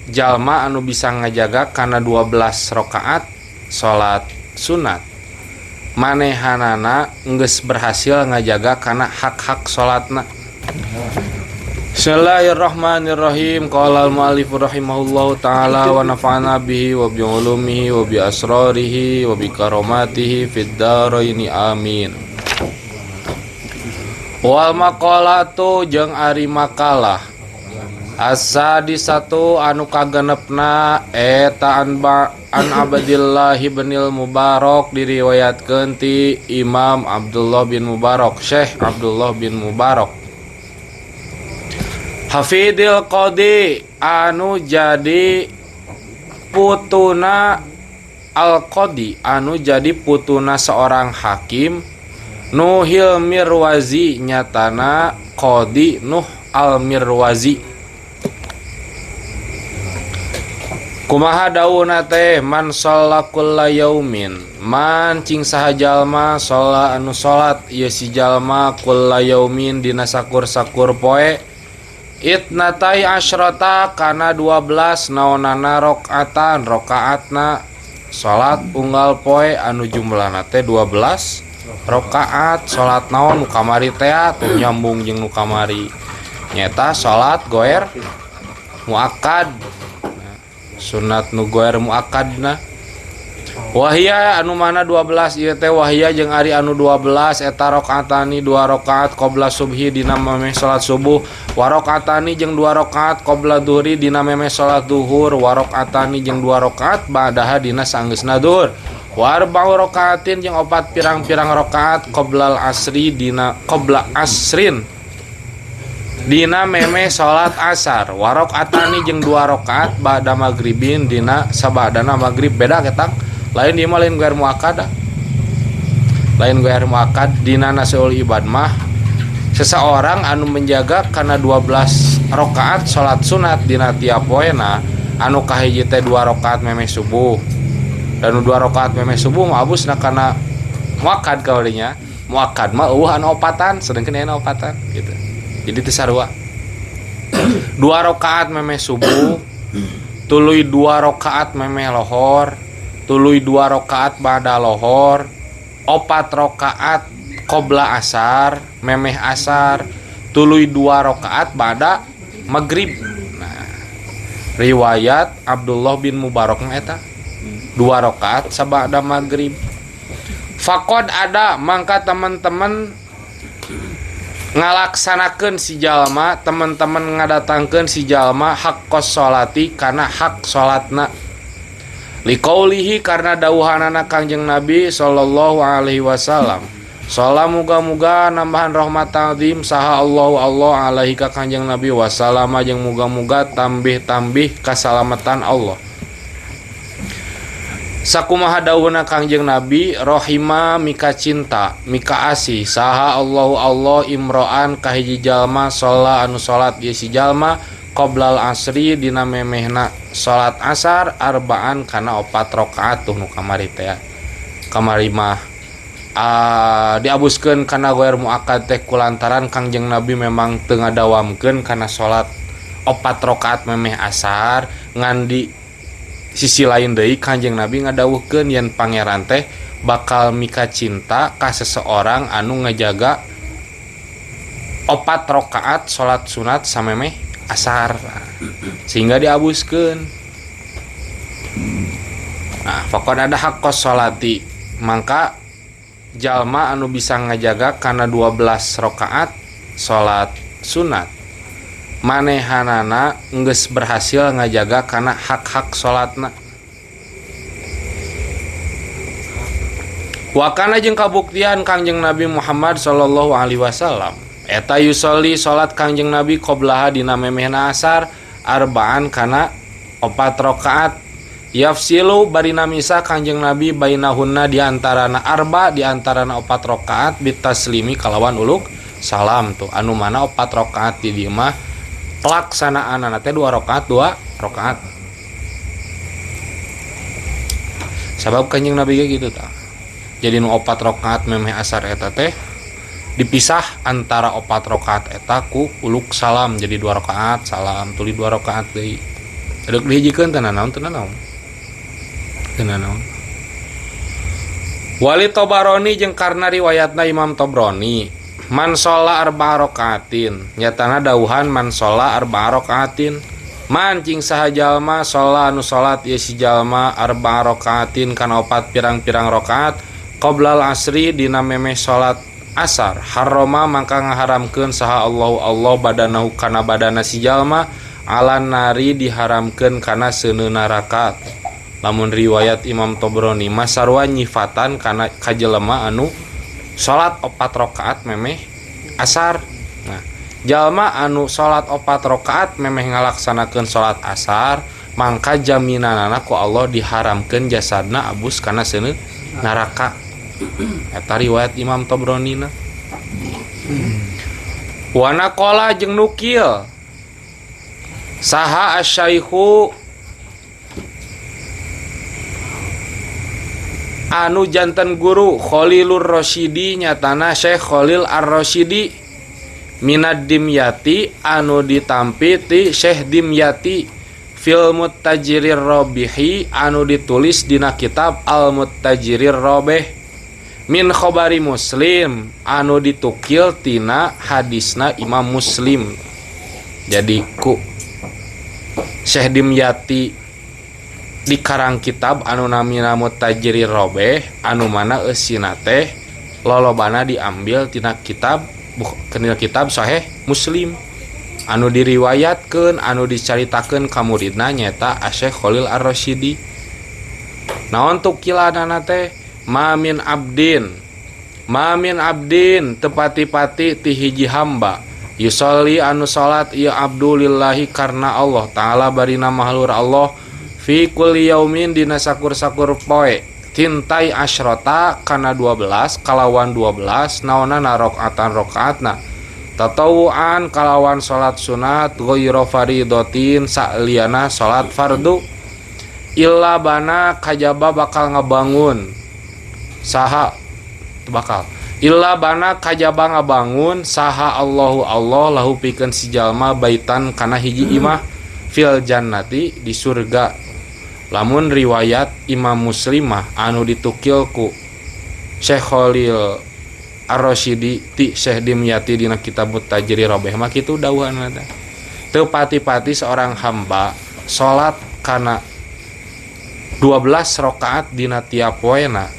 jalma anu bisa ngajaga kana 12 rakaat salat sunat manehanana geus berhasil ngajaga kana hak-hak salatna. Bismillahirrahmanirrahim. Qala al-mu'allif rahimahullahu taala wa nafa'ana bihi wa bi ulumihi wa bi asrarihi wa bi karamatihi fid dharaini amin. Wal maqalatu jeung ari makalah as-sadisatu anu kagenepna eta an Abdillah ibnil Mubarak diriwayatkeun ti Imam Abdullah bin Mubarak, Syekh Abdullah bin Mubarak, Hafidil Qadi anu jadi putuna Al-Qadi anu jadi putuna seorang hakim, Nuhil Mirwazi nyatana Qadi Nuh Al-Mirwazi. Kumaha dauna teh man shalla kulla yaumin, man cing saha jalma shalla anu salat ieu si jalma kulla yaumin dina sakur-sakur poe itnatai asyrata kana 12 naonana rakaatna salat unggal poe anu jumlahna teh 12 rakaat. Salat naon nu kamari teh atuh nyambung jeung nu kamari nyata salat goer muakkad, sunat nu goer muakkadna wahia anu mana 12 ieu teh wahia jeung ari anu 12 eta rakaatani 2 rakaat qabla subhi dina memeh salat subuh, wa rakaatani jeung 2 rakaat qabla dhuhri dina memeh salat duhur, wa rakaatani jeung 2 rakaat ba'daha dina saenggeusna duhur, wa arba'u rakaatin jeung 4 pirang-pirang rakaat qabla asri dina qabla asrin dina memeh salat asar, wa rakaatani jeung 2 rakaat ba'da maghribin dina sabadana maghrib. Beda ketak lain ieu mah lain goer muakkad, lain goer muakkad. Dina nasul ibad mah seseorang anu menjaga kana 12 rakaat salat sunat dina tiap poena, anu kahiji teh 2 rakaat memeh subuh dan 2 rakaat memeh subuh mah abusna kana muakkad kaulinya. Muakkad mah eueuh anu opatan sedengkeun anu opatan gitu. Jadi teu sarua 2 rakaat memeh subuh, tuluy 2 rakaat memeh lohor, tuluy 2 rakaat ba'da lohor, 4 rakaat qabla asar memeh asar, tuluy 2 rakaat ba'da maghrib. Nah, riwayat Abdullah bin Mubarak eta 2 rakaat sabada maghrib. Faqad ada mangka teman-teman ngalaksanakeun si jalma, teman-teman ngadatangkeun si jalma haqqos sholati kana hak salatna, liqaulihi karena dawuhanana Kangjeng Nabi sallallahu alaihi wasallam, shalla muga-muga nambahan rahmat ta'zim saha Allah alaihi ka Kangjeng Nabi wasallama jeung muga-muga tambih-tambih kasalamatan Allah. Sakumaha dawuhna Kangjeng Nabi, rohima mika cinta mika asih saha Allah imro'an kahiji jalma sholla anu sholat ieu si jalma qoblal asri dina memehna sholat asar arba'an kana 4 rakaat tuh nu kamari teh. Kamari mah diabuskeun kana goer muakkad teh kulantaran Kangjeng Nabi memang teu ngadawamkeun kana sholat 4 rakaat memeh asar, ngan di sisi lain deui Kangjeng Nabi ngadawuhkeun yen pangeran teh bakal mika cinta ka seseorang anu ngajaga 4 rakaat salat sunat samemeh asar, sehingga diabuskeun. Nah, faqad ada haqqos sholati, mangka jalma anu bisa ngajaga kana 12 rakaat salat sunat manehanana geus berhasil ngajaga kana hak-hak salatna. Wa kana jeung kabuktian Kangjeng Nabi Muhammad sallallahu alaihi wasallam eta yusolli salat Kangjeng Nabi qoblaha dina memehna asar arba'an kana 4 rakaat, yafsilu barina misah Kangjeng Nabi bainahunna diantarana arba diantarana 4 rakaat bitaslimi kalawan uluk salam tuh anu mana 4 rakaat di dieu mah pelaksanaanana teh 2 rakaat 2 rakaat. Sabab Kanjeng Nabi ge gitu tah. Jadi nu 4 rakaat memeh asar eta teh dipisah antara 4 rakaat eta ku uluk salam, jadi 2 rakaat salam, tuluy 2 rakaat deui. Dek dihijikeun teu nanaon. Wali Tobaroni jeung karna riwayatna Imam Tobroni, man sholla arba'a rakaatin, nyatana dauhan man sholla arba'a rakaatin, man cing saha jalma sholla anu sholat ieu si jalma arba'a rakaatin kana 4 pirang-pirang rakaat qoblal asri dina memeh sholat asar, harrama mangka ngaharamkeun saha Allah badanahu kana badana si jalma alan nari diharamkeun kana seuneuna rakaat. Lamun riwayat Imam Tobroni masarwa nyifatan kana kajelema anu salat 4 rakaat memeh asar. Nah, jalma anu salat 4 rakaat memeh ngalaksanakeun salat asar, mangka jaminanana ku Allah diharamkeun jasadna abus kana seuneuna neraka. Eta riwayat Imam Tobroni na. Wa naqala jeung nukil saha asy-syaikhu anu janten guru Khalilur Rasyidi nyatana Syekh Khalil Ar-Rasyidi minad dimyati anu ditampi ti Syekh Dimyati fil muttajirir rabihi anu ditulis dina kitab Al Muttajirir Rabih min khabari Muslim anu ditukil tina hadisna Imam Muslim. Jadi ku Syekh Dimyati di karang kitab anu namina Muttajirir Rabih anu mana eusina teh lolobana diambil tina kitab Sahih Muslim anu diriwayatkeun anu dicaritakeun ka muridna nyaeta Syekh Khalil Ar-Rasyidi. Naon tukilanana teh mamin abdin tepati-pati ti hiji hamba yusolli anu salat ieu abdulillahi karna Allah taala barina mahlur Allah fi kulli yaumin dina sakur-sakur poe tintai asyrota kana 12 kalawan 12 naonana rakaatna tatawuan kalawan salat sunat ghairu faridatin sa'liana salat fardu illa bana kajaba bakal ngabangun saha Allahu Allah lahu pikeun si jalma baitan kana hiji imah fil jannati di surga. Lamun riwayat Imam Muslimah anu ditukil ku Syekh Khalil Ar-Rasyidi ti Syekh Dimyati dina kitab Muttajirir Rabih mah kitu dawuhna teh. Teu pati-pati seorang hamba salat kana 12 rakaat dina tiap poena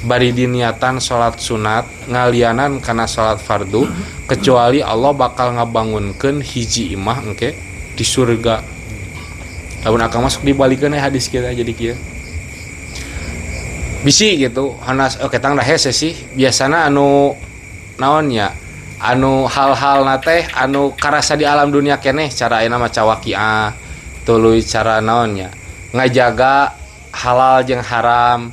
bari diniatan salat sunat ngalianan kana salat fardu kecuali Allah bakal ngabangunkeun hiji imah engke di surga. Lamun akang masuk dibalikeun hadis kita jadi kieu. Bisi gitu, hanas ketang dah hese sih. Biasana anu naonnya? Anu hal-hal na teh anu karasa di alam dunia keneh cara ayeuna maca waqiah, tuluy cara naonnya? Ngajaga halal jeung haram.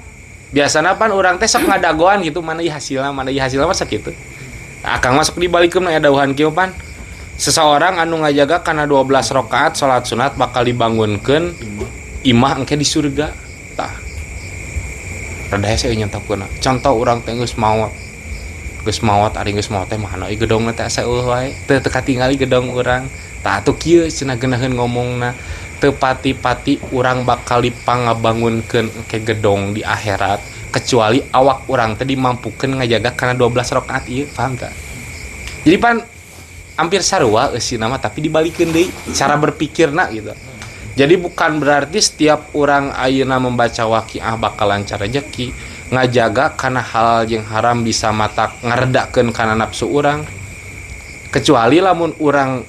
Biasana pan urang teh sok ngadagoan gitu mana ieu hasilna mah sakitu. Akang masuk dibalikeun aya dawuhan kieu pan. Seseorang anu ngajaga kana 12 rakaat salat sunat bakal dibangunkeun imah engke di surga. Tah. Rada hese nyantakeun. Contoh urang teh geus maot. Ari geus maot teh mah ieu gedongna teh asa wae. Teu katingali gedong urang. Tah atuh kieu cenah geunaheun ngomongna. Teu pati-pati urang bakal dipangabangunkeun engke gedong di akhirat kecuali awak urang teh dimampukeun ngajaga kana 12 rakaat ieu, paham tah? Jadi pan hampir sarua eusina mah tapi dibalikeun deui cara berpikirna gitu. Jadi bukan berarti setiap orang ayeuna membaca waqiah bakal lancar rezeki, ngajaga kana halal jeung haram bisa matak ngaredakeun kana nafsu urang. Kecuali lamun urang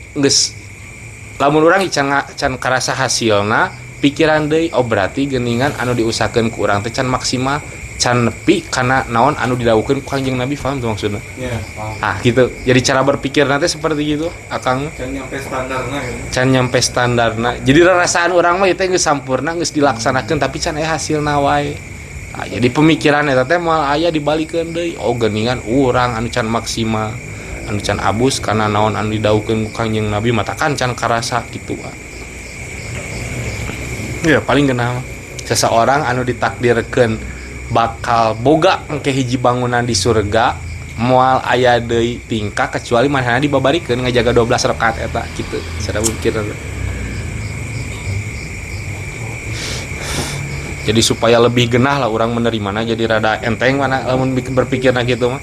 can karasa hasilna pikiran deui, oh berarti geuningan anu diusahakeun ku urang teh can maksimal, can nepi kana naon anu didawuhkeun ku Kanjeng Nabi, paham tuh maksudna? Iya, paham. Ah, gitu. Jadi cara berpikir nanti seperti gitu, Akang. Can nyampe standarna. Jadi rasaan urang mah teh geus sampurna, geus dilaksanakeun tapi can aya hasilna wae. Nah, jadi pemikiran eta teh moal aya dibalikeun deui. Oh, geuningan urang anu can maksimal, anu can abus kana naon anu didawuhkeun ku Kanjeng Nabi mah can karasa kitu. Ya, paling geunah seseorang anu ditakdirkeun bakal boga engke hiji bangunan di surga moal aya deui tingkah kecuali manehna dibabarikeun ngajaga 12 rakaat eta kitu cara mikir. Jadi supaya lebih genah lah orang menerimana jadi rada enteng mana lamun berpikirna gitu mah.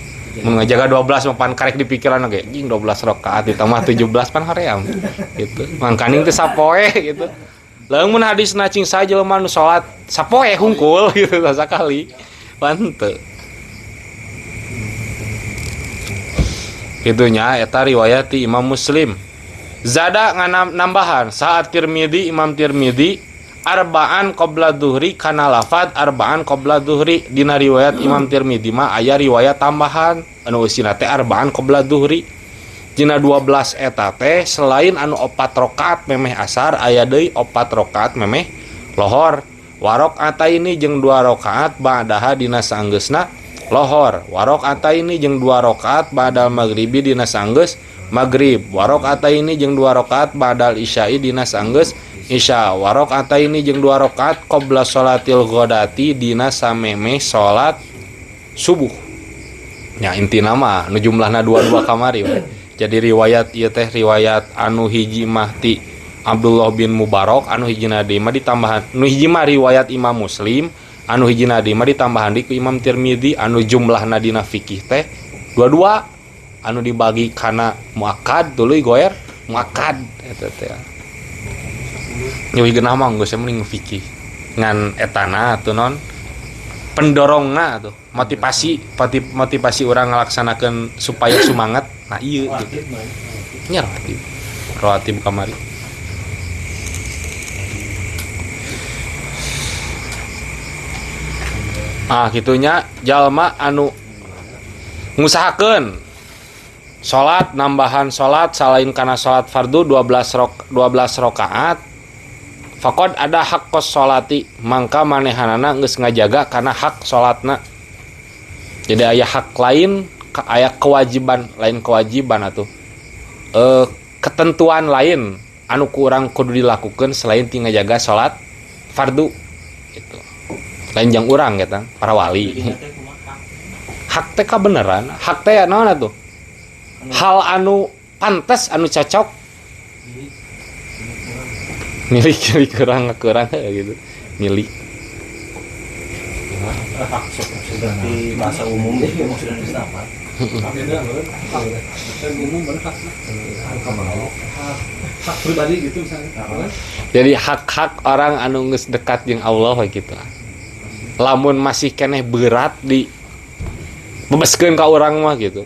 Mun ngajaga 12 mapan karek di pikiran ge anjing 12 rakaat ditambah 17 pan hoream gitu. Mangkaning teh sapoe gitu. Lamun hadisna cing sajelema nu salat sapoe hungkul gitu sakali. Panteu. Kitunya eta riwayat ti Imam Muslim. Zada nambahan saat Tirmidzi Imam Tirmidzi arba'an qabla duhri kana lafad arba'an qabla duhri dina riwayat Imam Tirmidzi mah aya riwayat tambahan anu eusina teh arba'an qabla duhri dina 12 eta teh selain anu 4 rakaat memeh asar aya deui 4 rakaat memeh lohor warok ata ini jeung 2 rakaat ba'daha dina saenggeusna lohor warok ata ini jeung 2 rakaat ba'dal maghribi dina saenggeus maghrib warok ata ini jeung 2 rakaat ba'dal isya'i dina saenggeus isya warok ata ini jeung 2 rakaat qabla sholatil ghadati dina samemeh salat subuh nya intina mah nu jumlahna 22 kamari we. Jadi riwayat ieu teh riwayat anu hiji mah ti Abdullah bin Mubarak anu hiji nadi mah ditambahan nu hiji mah riwayat Imam Muslim anu hiji nadi mah ditambahan di ku Imam Tirmidzi anu jumlahna dina fikih teh dua-dua anu dibagi kana muakkad tuluy goer muakkad eta teh nyawi geunah mah geus mending fikih ngan etana atuh non pendorongna atuh motivasi urang ngalaksanakeun supaya semangat nah ieu gitu nya rawatib kamari gitunya jalma anu ngusahakeun salat nambahan salat salain kana salat fardu 12 rakaat faqad ada haqqos salati mangka manehanana geus ngajaga kana hak salatna. Jadi aya hak lain aya kewajiban lain kewajiban atuh ketentuan lain anu ku urang kudu dilakukeun selain ti ngajaga salat fardu gitu. Lain jang urang eta para wali. Hak teh kabeneran, hak teh naon atuh? Hal anu pantes anu cocok milik kurang gitu milik hak seperti bahasa umum sudah disamakan hak pribadi gitu misalnya jadi hak-hak orang anu geus dekat jeung Allah gitu lamun masih keneh berat di bebaskeun ka urang mah gitu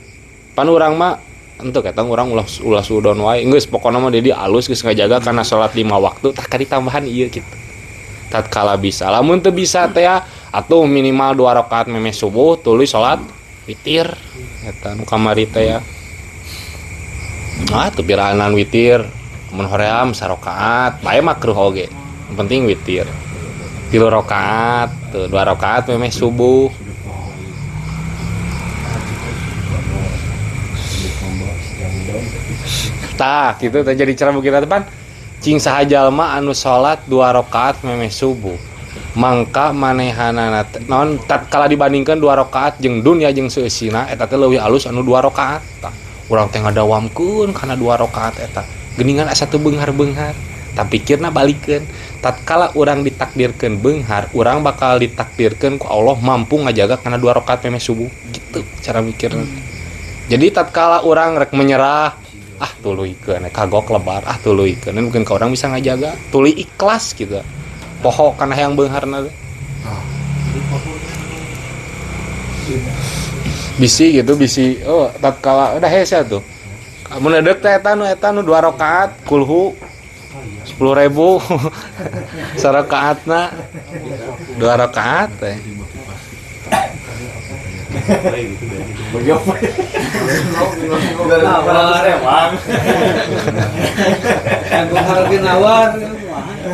pan urang mah entu katang urang ulah sudon wae geus pokona mah dedi alus geus ngajaga kana salat 5 waktu tah kadi tambahan ieu kitu tatkala bisa lamun teu bisa teh atuh minimal 2 rakaat memeh subuh tuluy salat witir eta nu kamari teh ya teu biraanan witir mun hoream 3 rakaat bae makruh oge yang penting witir 3 rakaat tuh 2 rakaat memeh subuh tah gitu teh jadi cara bukina depan cing saha jalma anu salat 2 rakaat memeh subuh mangka manehanana naon tatkala dibandingkeun 2 rakaat jeung dunya jeung seusina eta teh leuwih alus anu 2 rakaat tah urang teh ngadawamkeun kana 2 rakaat eta geuningan asa teu beunghar-beunghar tah pikirna balikeun tatkala urang ditakdirkeun beunghar urang bakal ditakdirkeun ku Allah mampu ngajaga kana 2 rakaat memeh subuh gitu cara mikirna jadi tatkala urang rek menyerah tuluykeun kagok lebar tuluykeun mungkin ka urang bisa ngajaga tuluy ikhlas gitu poho kana hayang beungharna bisi gitu bisi tatkala udah hese tuh mun deuk teh eta nu 2 rakaat kulhu 10.000 sarakaatna 2 rakaat teh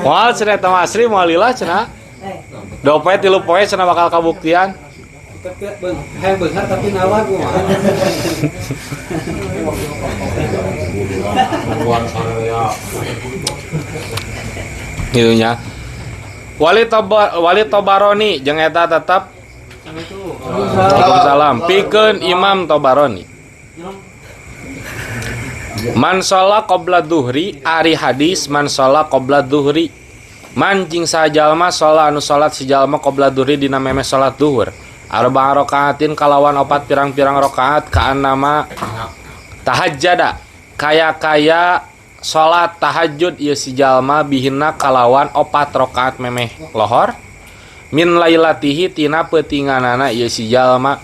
Wal cenah eta asri moal lillah cenah. Dope 3 poe cenah bakal kabuktian. Hayang beunghar tapi nawar kumaha. Gitu nya. Wali Tabarani jeung eta tetep Waalaikumsalam pikeun Imam Tabarani man shalla qabla duhri ari hadis man shalla qabla duhri Mancing sajalma sholat anu sholat si jalma qabla duhri dina memeh sholat duhur arba'a rakaatin kalawan 4 pirang-pirang rakaat ka'annama tahajjada kaya sholat tahajud ieu si jalma bihinna kalawan 4 rakaat memeh lohor min lailatihi tina peutinganana ieu si jalma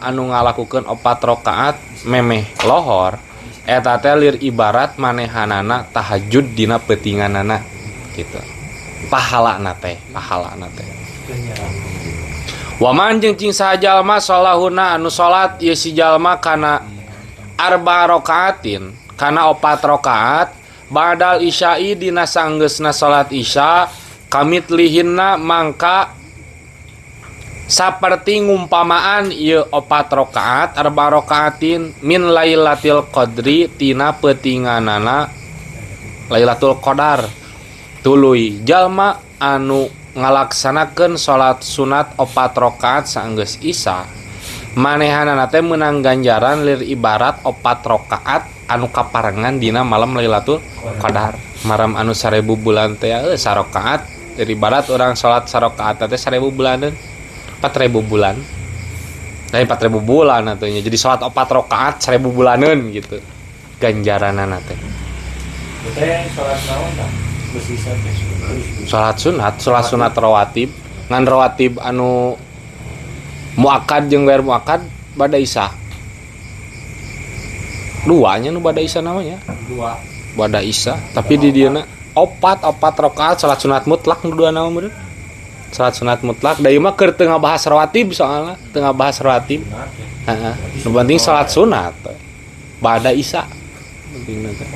anu ngalakukeun 4 rakaat memeh lohor eta teh lir ibarat manehanana tahajud dina peutinganana gitu. Pahalana teh waman jeung cing sajalma sholahuna anu salat ieu si jalma kana 4 rakaatin kana 4 rakaat badal isya'i dina sanggeusna salat isya kamitlihinna mangka saperti ngumpamaan ieu 4 rakaat 4 rakaatin min lailatul qadri tina peutinganana Lailatul Qadar tuluy jalma anu ngalaksanakeun salat sunat 4 rakaat saenggeus isya manehanana teh meunang ganjaran lir ibarat 4 rakaat anu kaparengan dina malam Lailatul Qadar maram anu 1000 bulan teh sarakaat lir ibarat urang salat sarakaat teh 1000 bulaneun 4000 bulan dari 4000 bulan atunya jadi salat 4 rakaat 1000 bulaneun gitu ganjaranana teh teh salat naon tah bersisa teh salat sunat rawatib ngan rawatib anu muakad jeung gair muakad bada isya duanya nu bada isya namanya bada isya tapi di dieuna 4 rakaat salat sunat mutlak nu dua nama meureun salat sunat mutlak da ieu mah keur teu ngabahas rawatib soalna teu ngabahas rawatib heeh nu penting salat sunat bada isya pentingna teh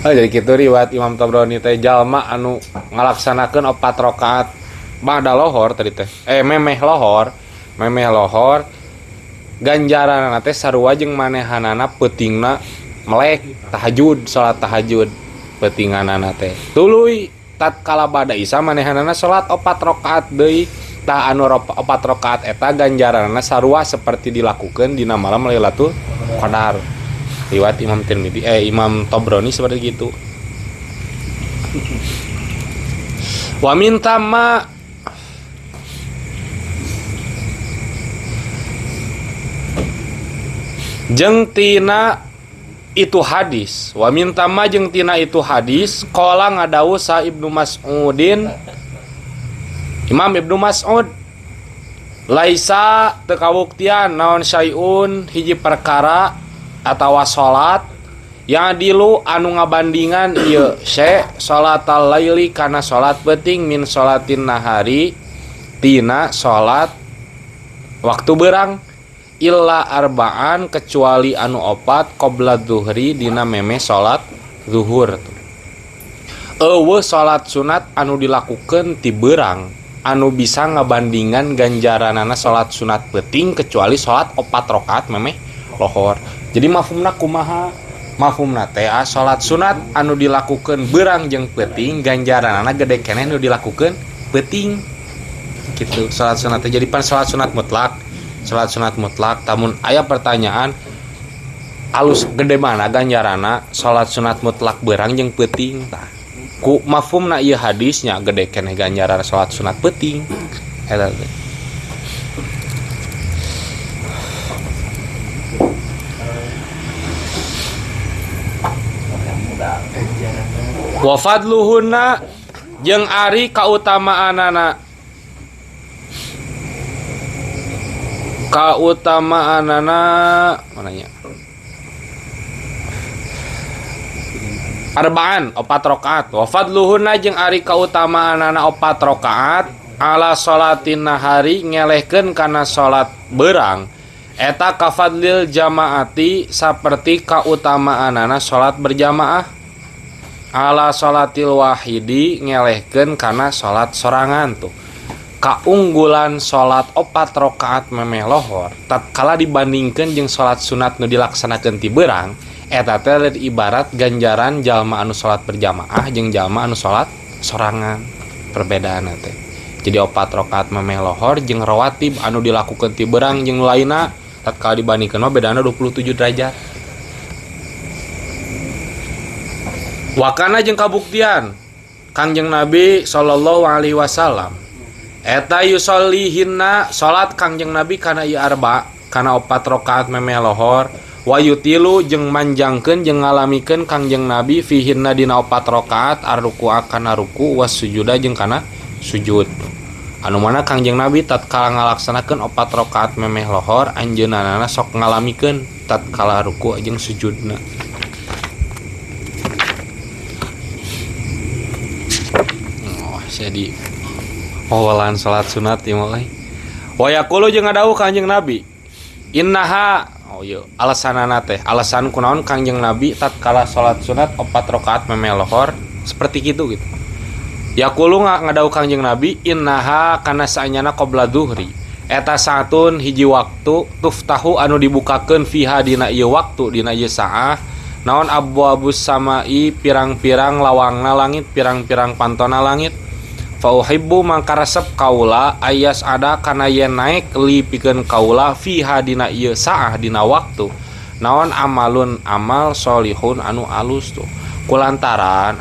jadi kitu riwayat Imam Tabrani teh jalma anu ngalaksanakeun 4 rakaat ba'da lohor tadi teh memeh lohor ganjaranna teh sarua jeung manehanana peutingna melek tahajud salat tahajud peutinganana teh tuluy tatkala ba'da isya manehanana salat 4 rakaat deui tah anu 4 rakaat eta ganjaranna sarua seperti dilakukeun dina malam Lailatul Qadar riwayat Imam Tirmidzi Imam Tabrani seperti gitu. Wa min tamma jeung tina itu hadis wa min tamma jeung tina itu hadis qala ngadawuh sa Ibnu Mas'udin Imam Ibnu Mas'ud laisa teu kabuktian naon syai'un hiji perkara atawa salat yang dilu anu ngabandingan ieu salatal laili kana salat peuting min salatin nahari tina salat waktu beurang illa arba'an kecuali anu 4 qabla zuhri dina memeh salat zuhur eueuh salat sunat anu dilakukeun ti beurang anu bisa ngabandingan ganjaranana salat sunat peuting kecuali salat 4 rakaat memeh lohor. Jadi mafhumna kumaha? Mafhumna teh salat sunat anu dilakukeun beurang jeung peuting ganjaranana gede keneh anu dilakukeun peuting. Kitu salat sunat teh jadi pan salat sunat mutlak. Salat sunat mutlak tamun aya pertanyaan alus gede mana ganjaranna salat sunat mutlak beurang jeung peuting tah. Ku mafhumna ieu hadisnya gede keneh ganjaran salat sunat peuting. Eta teh. Wa fadluhunna jeung ari kautamaanana mananya arba'an 4 rakaat wa fadluhunna jeung ari kautamaanana 4 rakaat ala sholatin nahari ngelehkeun kana salat beurang eta kafadlil jamaati saperti kautamaanana salat berjamaah ala sholatil wahidi ngelehkeun kana salat sorangan tuh kaunggulan salat 4 rakaat memeh lohor tatkala dibandingkeun jeung salat sunat nu dilaksanakeun ti beurang eta teh ibarat ganjaran jalma anu salat berjamaah jeung jalma anu salat sorangan perbedaanna teh jadi 4 rakaat memeh lohor jeung rawatib anu dilakukeun ti beurang jeung lainna tatkala dibandingkeun mah bedana 27 derajat Wakana jeung kabuktian Kangjeng Nabi sallallahu alaihi wasallam eta yusollihinna salat Kangjeng Nabi kana ieu arba kana 4 rakaat memeh lohor wa yutilu jeung manjangkeun jeung ngalamikeun Kangjeng Nabi fihinna dina 4 rakaat arruku'a kana ruku was sujuda jeung kana sujud anu mana Kangjeng Nabi tatkala ngalaksanakeun 4 rakaat memeh lohor anjeunna sok ngalamikeun tatkala ruku jeung sujudna. Jadi awalan salat sunat ieu mah. Wa yaqulu jeung ngadawuh Kangjeng Nabi, innaha alasanana teh, alasan kunaon Kangjeng Nabi tatkala salat sunat 4 rakaat memeh lohor seperti kitu gitu. Yaqulu ngadawuh Kangjeng Nabi, innaha kana saenyana qabla dhuhri. Eta satun hiji waktu tuftahu anu dibukakeun fiha dina ieu waktu dina ieu saah naon abwaabus samai pirang-pirang lawangna langit pirang-pirang pantona langit. Fa uhibbu mangka resep kaula ayas ada kana yen naik li pikeun kaula fiha dina ieu saah dina waktu naon amalun amal solihun anu alus tuh kulantaran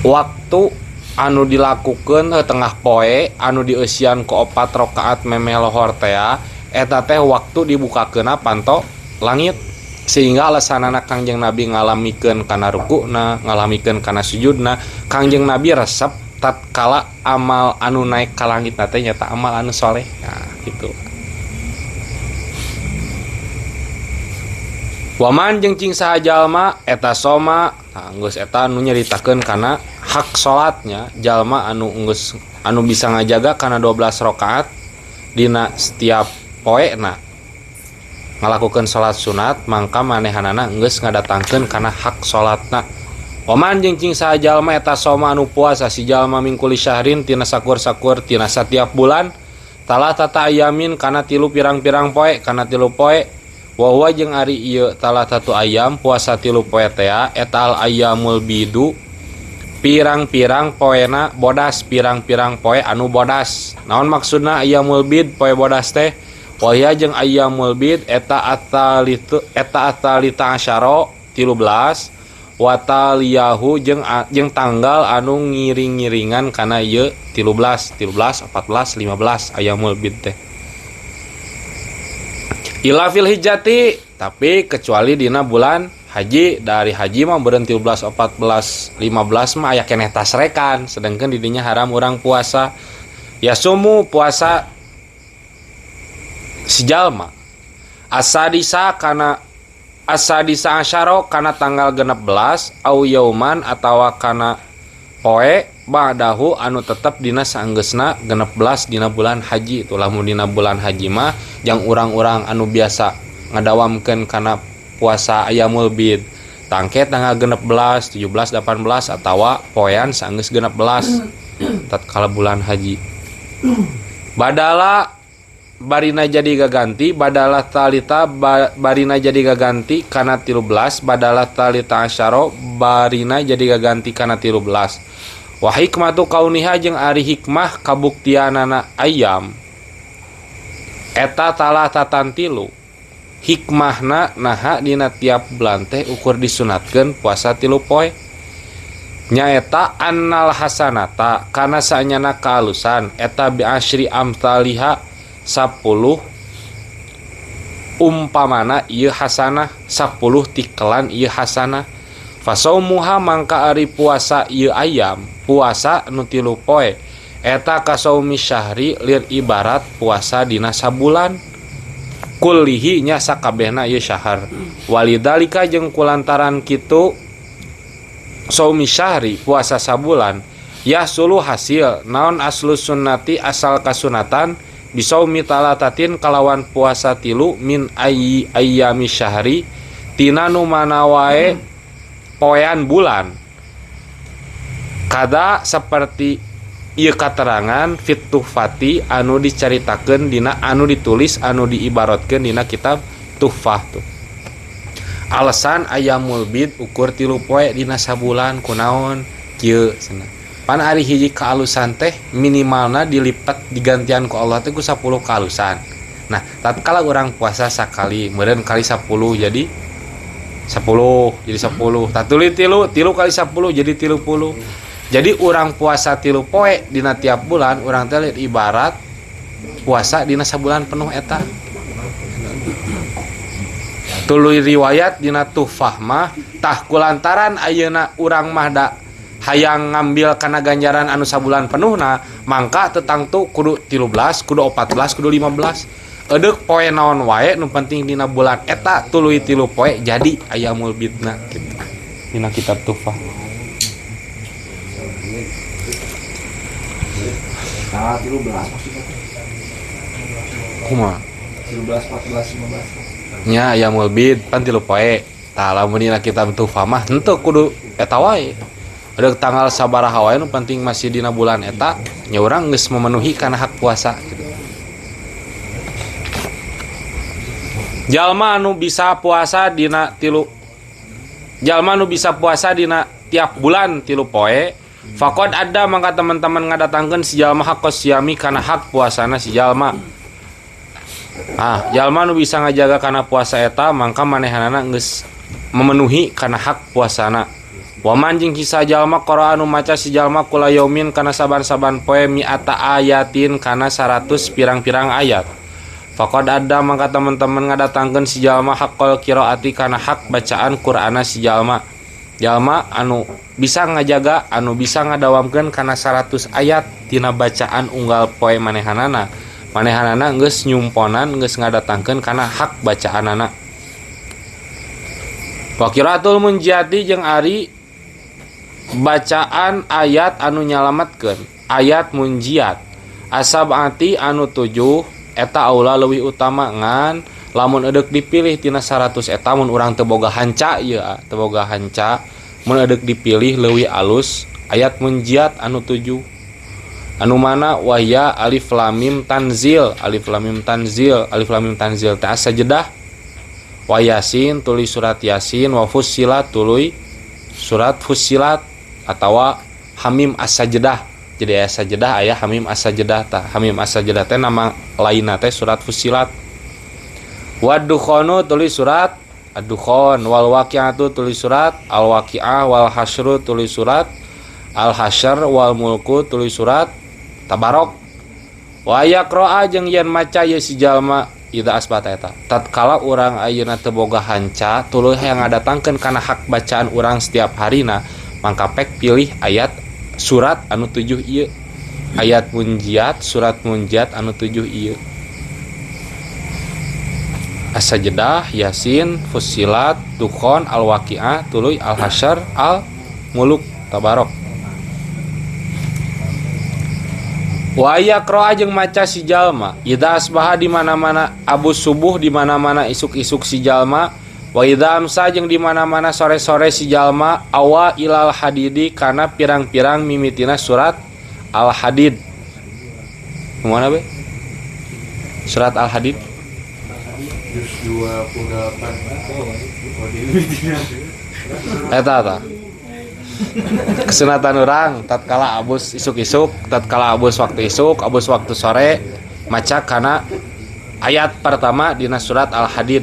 waktu anu dilakukeun tengah poe anu dieusian ku 4 rakaat memeh lohor teh eta teh waktu dibukakeunna panto langit sehingga alasanana Kangjeng Nabi ngalamikeun kana rukuna ngalamikeun kana sujudna Kangjeng Nabi resep tatkala amal anu naik ka langit teh nyata amal anu soleh nah gitu. Waman jeung cing saha jalma eta soma geus eta anu nyaritakeun kana hak salatnya jalma anu geus anu bisa ngajaga kana 12 rakaat dina setiap poena ngalakukeun salat sunat mangka manehanana geus ngadatangkeun kana hak salatna. Waman jeung cing saha jalma eta soma anu puasa si jalma mingkuli syahrin tina sakur-sakur tina satiap bulan talah tata ayamin kana 3 pirang-pirang poe kana 3 poe wa huwa jeung ari ieu talah tatu ayam puasa 3 poe teh eta al ayyamul bidu pirang-pirang poena bodas pirang-pirang poe anu bodas. Naon maksudna ayyamul bid poe bodas teh? Waya jeung ayyamul bid eta atalita asyara 13 wa taliyahu jeung tanggal anu ngiring-ngiringan kana ieu 13 14 15 ayyamul bid teh. Ila fil hijjati tapi kecuali dina bulan haji dari haji mah beureun 13 14 15 mah aya keneh tasrekan sedangkan di dinya haram urang puasa ya sumu puasa si jalma asadisa asyara kana tanggal 16 au yauman atawa kana poe ba'dahu anu tetep dina saenggeusna 16 dina bulan haji itu lamun dina bulan haji mah jang urang-urang anu biasa ngadawamkeun kana puasa ayyamul bid tangke tanggal 16 17 18 atawa poean saenggeus 16 tatkala bulan haji badala barina jadi gaganti badalah talita barina jadi gaganti kana 13 badalah talita asyara barina jadi gaganti kana 13 wa hikmatu kauniha jeung ari hikmah kabuktianana ayam eta talah tatantilu hikmahna naha dina tiap bulan teh ukur disunatkeun puasa 3 poe nyaeta annal hasanata kana saenyana kahalusan eta bi asyri amsalihha 10 umpamana ieu hasanah 10 tikelan ieu hasanah fasaumuha mangka ari puasa ieu ayam puasa nu 3 poe eta kasaumi syahri lir ibarat puasa dina sabulan kullihi nya sakabehna ieu syahar walidalika jeung kulantaran kitu saumi syahri puasa sabulan yasulu hasil naon aslu sunnati asal kasunatan bisaumi talatatin kalawan puasa 3 min ayyami syahri tina nu mana wae poean bulan kada seperti ieu katerangan fit tuhfati anu dicaritakeun dina anu ditulis anu diibaratkeun dina kitab tuhfah tuh. Alasan ayyamul bid ukur 3 poe dina sabulan kunaon kieu cenah. Pan ari hiji kaalusan teh minimalna dilipat digantian ku Allah teh ku 10 kaalusan. Nah, tatkala urang puasa sakali, meureun kali 10 jadi jadi 10. Tatuli tilu kali 10 jadi 30. Jadi urang puasa 3 poe dina tiap bulan urang teh ibarat puasa dina sabulan penuh eta. Tuluy riwayat dina Tuhfah mah tah kulantaran ayeuna urang mah da hayang ngambil kana ganjaran anu sabulan penuhna mangka tetangtu kudu 13 kudu 14 kudu 15 edeuk poe naon wae nu penting dina bulan eta tuluy 3 poe jadi ayamul bidna kitu dina kitab Tuhfah. Nah, 13 maksudnya. Kumaha 13, 14, 15. nya ayamul bid pan 3 poe tah lamun dina kitab Tuhfah mah henteu kudu eta wae. Ada tanggal sabaraha wae nu penting masih dina bulan eta nya urang geus memenuhi kana hak puasa gitu. Jalma anu bisa puasa dina tiap bulan 3 poe faqad ada mangka teman-teman ngadatangkeun si jalma hak siami kana hak puasana si jalma. Jalma nu bisa ngajaga kana puasa eta mangka manehanana geus memenuhi kana hak puasana. Waman jeung kisah jalma qara anu maca si jalma kula yaumin kana saban-saban poe mi'ata ayatin kana 100 pirang-pirang ayat. Faqad ada mangka teman-teman ngadatangkeun si jalma haqqal qiraati kana hak bacaan Qur'ana si jalma. Jalma anu bisa ngajaga anu bisa ngadawamkeun kana 100 ayat tina bacaan unggal poe manehanana. Manehanana geus nyumponan geus ngadatangkeun kana hak bacaanana. Wa qiraatul munjiati jeung ari bacaan ayat anu nyalametkeun ayat munjiat asabati anu 7 eta aula leuwih utama ngan lamun edeuk dipilih tina 100 eta mun urang teu boga hanca ieu teu boga hanca mun edeuk dipilih leuwih alus ayat munjiat anu 7 anu mana wahya alif lam mim tanzil teh sajadah wa yasin tuluy surat yasin wa fussilat tuluy surat fussilat atawa hamim as-sajdah. Jadi aya sajdah aya hamim as-sajdah tah. Hamim as-sajdah teh nama lainna teh surat Fussilat. Wad-dukhanu tulis surat ad-dukhan, wal waqi'atu tulis surat al-waqi'ah, wal hasyru tulis surat al-hasyr, wal mulku tulis surat Tabarok. Wa yaqra'a jeung yen maca ye si jalma ida asbata eta. Tatkala urang ayeuna teu boga hanca tuluy hayang ngadatangkeun kana hak bacaan urang setiap harina mangka pek pilih ayat surat anu 7 ieu. Ayat munjiat, surat munjiat anu 7 ieu. As-sajdah, Yasin, Fussilat, Dukhan, Al-Waqi'ah, tuluy Al-Hasyr, Al-Muluk, Tabarok. Wa yaqra jeung maca si jalma idza asbaha di mana-mana abu subuh di mana-mana isuk-isuk si jalma wa idza amsa jeung di mana-mana sore-sore si jalma awa ilal hadidi kana pirang-pirang mimitina surat Al-Hadid. Kemana be? Surat Al-Hadid juz 28. Eta kesunatan orang tatkala abus isuk-isuk, tatkala abus waktu isuk, abus waktu sore maca kana ayat pertama dina surat Al-Hadid.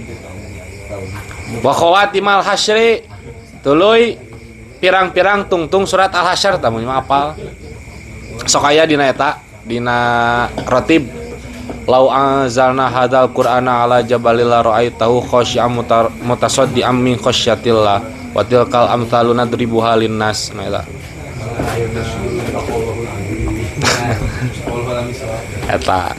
Wa khawatimal hasyri tuluy pirang-pirang tungtung surat Al-Hasyr tamu mah apal. Sok aya dina eta dina ratib lau anzalna hadzal qur'ana ala jabalil la ra'aitahu khashi'an mutasaddian min khasyatillah wa tilkal amthalu nadribuha linnas. Nah eta eta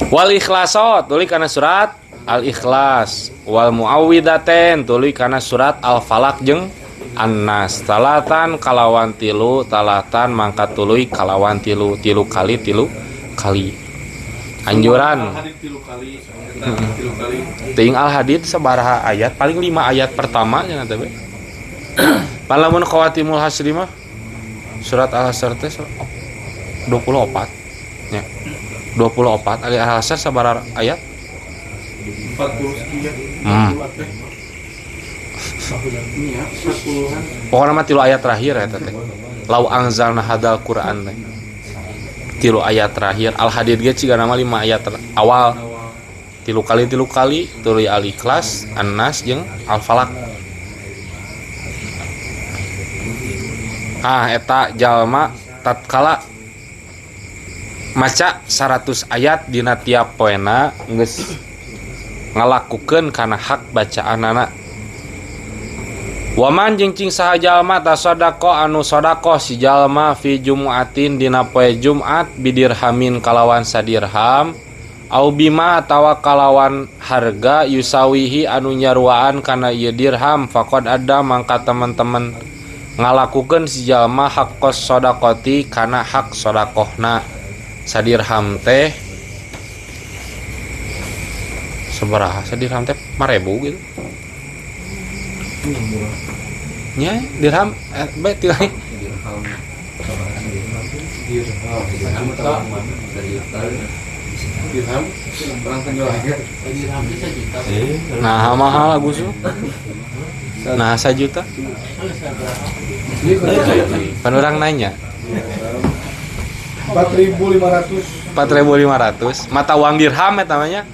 wal ikhlaso tuluy kana surat Al-Ikhlas, wal muawwidaten tuluy kana surat Al-Falaq jeung An-Nas. Talatan kalawan tilu, talatan mangka tuluy kalawan tilu, tilu kali anjuran ting Al-Hadid sabaraha ayat paling 5 ayat pertama nya teh. Palamun khawatimul hasri mah surat Al-Hasyr teh 24 nya 24 ali Al-Hasyr sabaraha ayat 40 sekian. Pokokna mah 3 ayat terakhir eta teh. Lau anzalna hadzal Qur'an teh. 3 ayat terakhir. Al-Hadid ge ciga nama 5 ayat awal. tilu kali tuluy Al-Ikhlas, An-Nas jeung Al-Falaq. Eta jalma tatkala maca 100 ayat dina tiap poena geus ngalakukeun kana hak bacaanana. Waman jeung cing saha jalma tasadaqo anu sedekah si jalma fi jumu'atin dina poe Jumat bidirhamin kalawan sadirham au bima atawa kalawan harga yusawihi anu nyaruaan kana ieu dirham faqad ada mangka teman-teman ngalakukeun si jalma haqqos shadaqati kana hak sedekahna. Sadirham teh sabaraha sadirham teh 5.000 gitu nya dirham betul dirham orang penjual nah mahal Agus nah 1 juta kan orang nanya 4.500 mata uang dirham eta namanya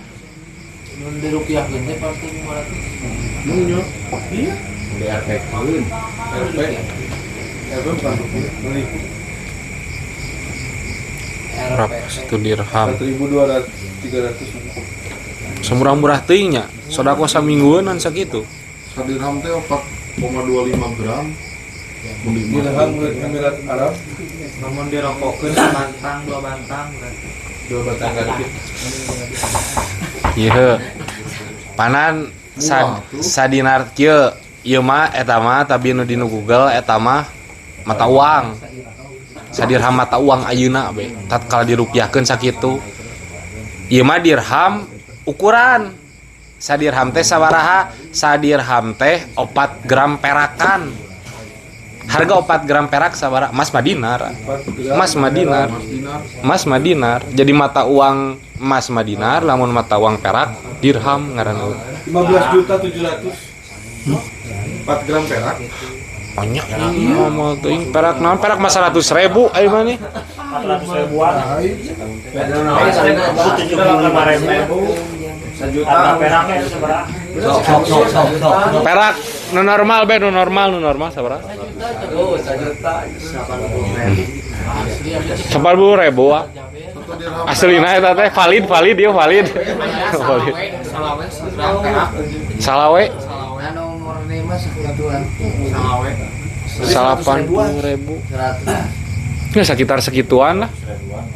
Mun dirupiahkeun teh 4.500. Munyo. Iya. BRP paeun. RP. berapa satu dirham 1.200 300 semurah-murah teuing nya sodako saminggueunan sakitu sadirham teh 4,25 gram dirham Emirat Arab Namun dirokokkeun bantang 2 bantang berarti. 2 batang gadis. ieu panan sadinar kieu ieu mah eta mah tapi nu dinu Google eta mah mata uang sadirham mata uang ayeuna be tatkala dirupiahkeun sakitu ieu mah dirham ukuran sadirham teh sabaraha sadirham teh 4 gram perakan harga 4 gram perak sabaraha emas madinar jadi mata uang emas madinar lamun mata uang perak dirham ngaranna 15.700 4 gram perak banyak ngomong teuing perak naon perak mah 100.000 aya mah nih 400.000-an. sejuta Peraknya itu seberapa? perak nu normal sabaraha oh 1 juta 80.000 ah aslina eta teh valid ieu valid salawe Anu murni mah 80.000 ya sekitar segituan lah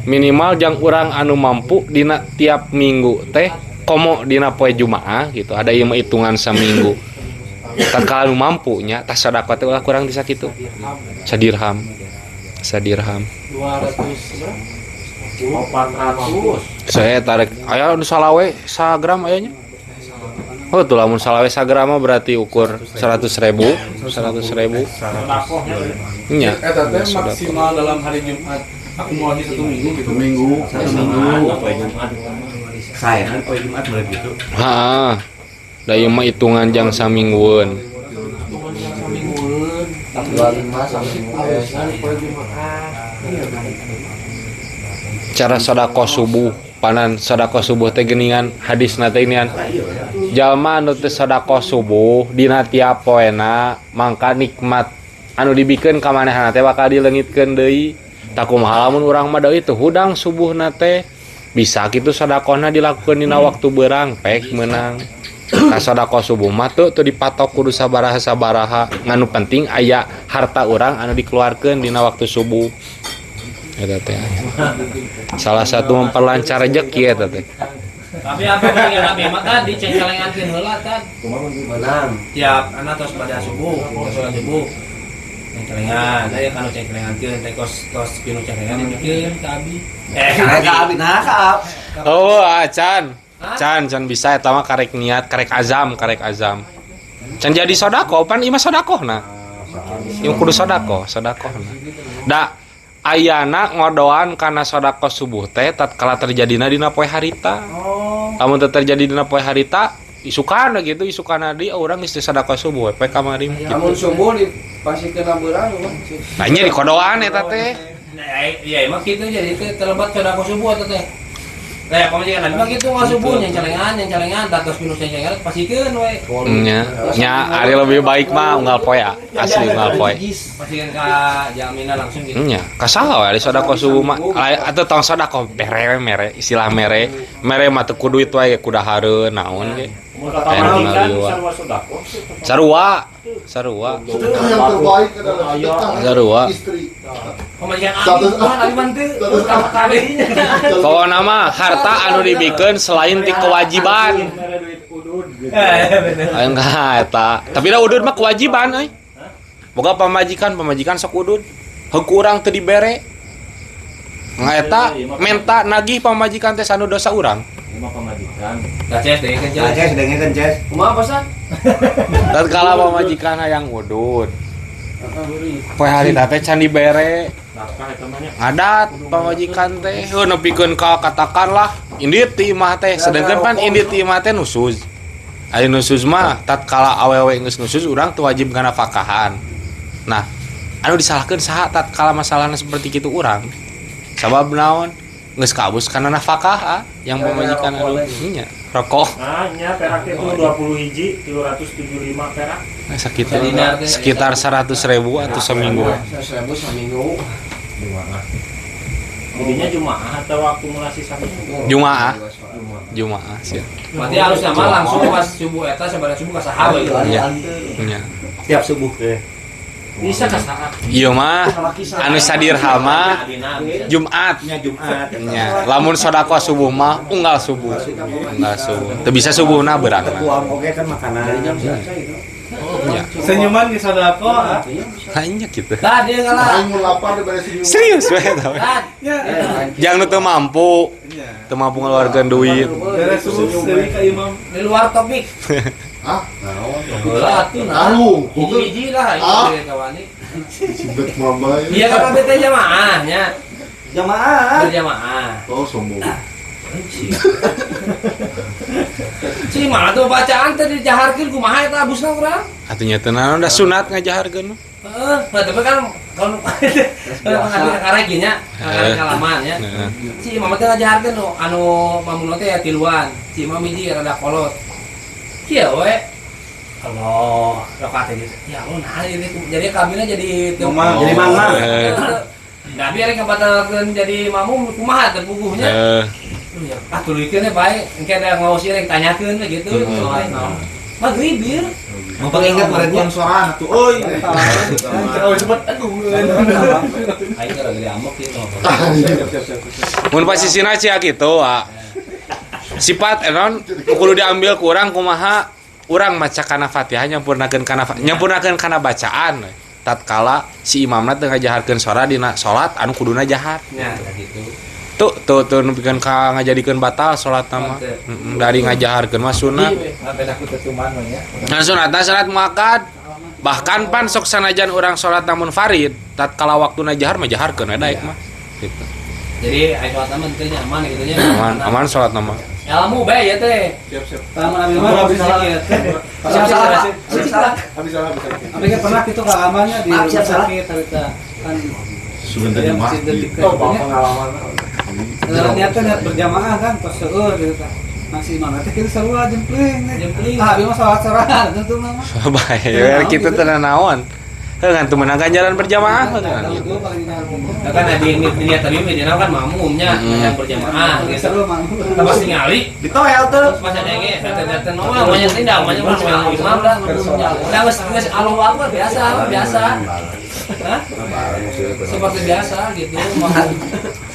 minimal jang urang anu mampu dina tiap minggu teh komo dina poe Jumaah gitu ada ieu mah hitungan saminggu tatkala anu mampu nya tas sedekah teh ulah kurang di sakitu sadirham 400. saya tarik aya anu salawe sagram ayanya oh tuh lamun salawe sagram mah berarti ukur 100.000 nya eta teh maksimal dalam hari Jumat akumulasi 1 minggu gitu satu minggu poe Jumat saya kan poe Jumat mulai gitu ha da ieu mah hitungan jang saminggueun cara sedekah subuh panan sedekah subuh teh geuningan hadisna teh geuningan jalma anu teu sedekah subuh dina tiap poena mangka nikmat anu dibikeun ka manehna teh bakal dileungitkeun deui tak kumaha lamun urang mah deui teu hudang subuhna teh bisa kitu sedekahna dilakukeun dina waktu beurang pek meunang ka sedekah subuh mah teu dipatok kudu sabaraha nganu penting aya harta urang anu dikeluarkeun dina waktu subuh eta teh salah satu memperlancar rezeki eta teh Tapi apa yang nabi mah kan dicengkelengankeun heula kan. menang Tiap anak tos pada subuh, sholat subuh. Cengkelengan, aya kan cengkelengankeun teh kos pinu cengkelengan dipikeun ka abi. ka abi nah ka ab oh can bisa eta mah karek niat karek azam can jadi sedekah pan ieu mah sedekahna ieu kudu sedekahna da ayana ngodoan kana sedekah subuh teh tatkala terjadina dina poe harita. Lamun teu terjadi dina poe harita, isukan gitu, isukan di urang geus sedekah subuh poe kamari kitu. Lamun subuh dipasikeun beurang mah. Nah nya di kodoan eta teh. Iya emang kitu jadi teh terlebat sedekah subuh eta teh. Nah, pamajikan abi mah kitu nggak subuh yang celengan, dados pinu celengan pasikeun we. Nya ari lebih baik mah unggal poe ya. Asli unggal poe. Pasikeun ka jamina langsung gitu. Nya, kasaha we sodako subuh mah atuh tong sodako mere istilah mere mah teu kudu itu wae kuda hareun naon ge. Sarua. Sedekah yang terbaik adalah sedekah Sarua. istri. Pamajikan abi Tuhan abi manteu utama kabehnya. Pokona mah harta anu dibikeun selain ti kewajiban. Ayo enggak eta. Tapi da udud mah kewajiban euy. Boga pamajikan sok udud. Heuku urang teu dibere. Ngaeta menta nagih pamajikan teh sanu dosa urang. Lima pemajikan. Daces dengekeun Ces Ces. dengekeun Ces. Kumaha pasan? Tatkala pamajikan hayang udud. Poe hari teh can dibere. Adat pamajikan teh heuh nepikeun ka katakanlah indit ti imah teh sedengkeun pan indit ti imah teh nusuz. Aya nusuz mah tatkala awewe geus nusuz urang teu wajib kana nafkahan. Nah, anu disalahkeun saha tatkala masalahna seperti kitu urang? Sabab naon? Geus kabus kana nafkah yang pamajikan anu nya rokok. Nya perak itu 20 hiji 375 perak. Sekitar 100.000 atau seminggu. 100.000 seminggu. Jadinya Jumaah atau akumulasi satu? Jumaah sih. Berarti harus nama langsung pas subuh eta sabaraha subuh ka saha we. Iya. Tiap subuh. Bisa ka saha? Ieu mah anu sadirhama Jumat. Nya, lamun sodako subuh mah unggal subuh. Teu bisa subuhna beurangna. Uang oge kan makanan. Nya. Senyuman di sodako. Hanya gitu. Tah dia ngalah. Aing mun lapar dibere senyum. Serius we eta. Jangan teu mampu. Teu mampu ngeluarkeun duit. Beres subuh deui ka imam. Di luar topik. Hah? Heula atuh nah. Tahu. Hiji-hiji lah ini kawani. Sibet mabay. Iya kan kabeh teh jamaahnya. Jamaah. Berjamaah. Oh sombong. Si mana tuh bacaan teh dijaharkeun kumaha eta abusna urang? Atunya teu naon da sunat ngajaharkeun. Heeh, tapi kan kalau ngambil karek nya, karek kalaman ya. Si mama teh ngajaharkeun anu mamun teh ya tiluan. Si mama hiji rada kolot. Kieu we. Allah, rakaat gitu. Ya Allah, nah ini jadi kabinnya jadi Jadi mama. Nah, biar kebatalkeun jadi mamum kumaha teh puguhnya. Ya, tulikeun bae, engke ada ngawasi rek tanyakeun we gitu. Maghrib bir. Mempengingat muridnya suara tuh. Oi. Oh cepet aduh. Aing gara-gara amok kieu. Mun pasisina cia kitu, sifat enon kudu diambil ku urang kumaha urang maca kana Fatihah nyampurnakeun kana bacaan tatkala si imamna teu ngajaharkeun sora dina salat anu kuduna jahar Nya gitu. tuh nepikeun ka ngajadikeun batal salatna mah dari ngajaharkeun mah sunat nah sunatna salat muakkad bahkan pan sok sanajan urang salat namun farid tatkala waktuna jahar mah jaharkeun we daek mah gitu. Jadi aya salat mah teh aman gitu nya. aman salat nama Ilmu bae ya teh. Siap. Taman abi mah bisa sakit. Siap. Habis salah. Tapi kan pernah itu pengalamannya di rumah sakit cerita kan Sebentar yang mah. masih detik Pengalaman. niat berjamaah kan pas seueur gitu kan masih mana teh kita sarua jempling Jempling. ah abi mah salat sorangan tentu mah bae we kitu teu naon ngan teu meunang ganjaran berjamaah kan gitu. Nah kan di niat tadi mah kan mamumnya yang berjamaah gitu. Seru mah. Pas ningali Ditoel tuh. pas denge data normal banyak tindak banyak imam dah udah geus Allahu Akbar biasa. Hah? Seperti biasa gitu.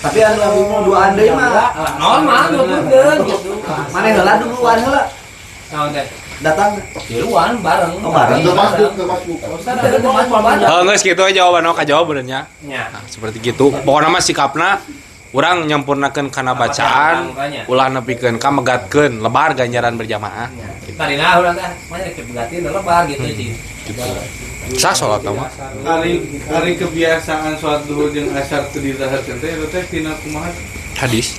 Tapi anu abi mau duaan deui mah. Normal nuturkeun gitu. Maneh heula duluan heula. Naon teh? Datang. Tiluan bareng. Oh, bareng. Teu masuk. Geus kitu we jawaban kajawab benernya. Nya. Nah, seperti gitu. Pokoknya mah sikapna urang nyampurnakeun kana bacaan, ulah nepikeun ka megatkeun lebar ganjaran berjamaah. Tarina urang teh mah kebegatin lebar gitu sih. Sah salat mah. Hari kebiasaan sholat duhur jeung asar teu didaharkeun teh eta teh tina kumaha? Hadis.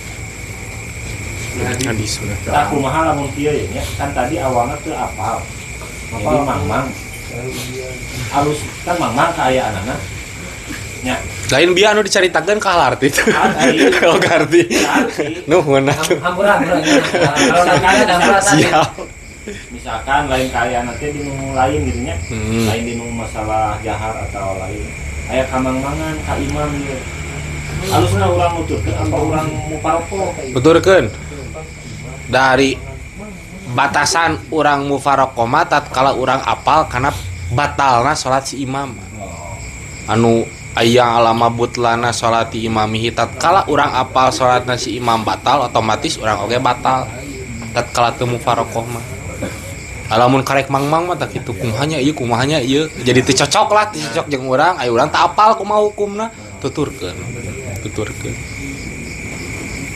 Hadis. Tak kumaha lamun kieu nya kan tadi awalnya teu apal. Jadi mang alus kan mang ka aya anana. nya Lain biar anu dicaritakeun ka halarti. Kalau arti. Nuhun atuh. Hampura kalau nakal ada hampura tadi. Siap. misalkan lain kaya nanti di nu lain gitu nya. Lain di nu masalah jahar atau lain. Aya kamang-mangan ka imam ieu. Halusna urang nuturkeun apa urang muparoko. Beturkeun. Dari batasan urang mufaraqah mah tatkala urang apal kana batalna salat si imam. Anu aya alama butlana salati imamihi tatkala urang apal salatna si imam batal otomatis urang oge batal tatkala teu mufaraqah mah. Alamun karek mangmang mah tak kitu kumahanya ieu jadi teu cocok lah teu cocok jeung urang aya urang teu apal kumaha hukumna tuturkeun.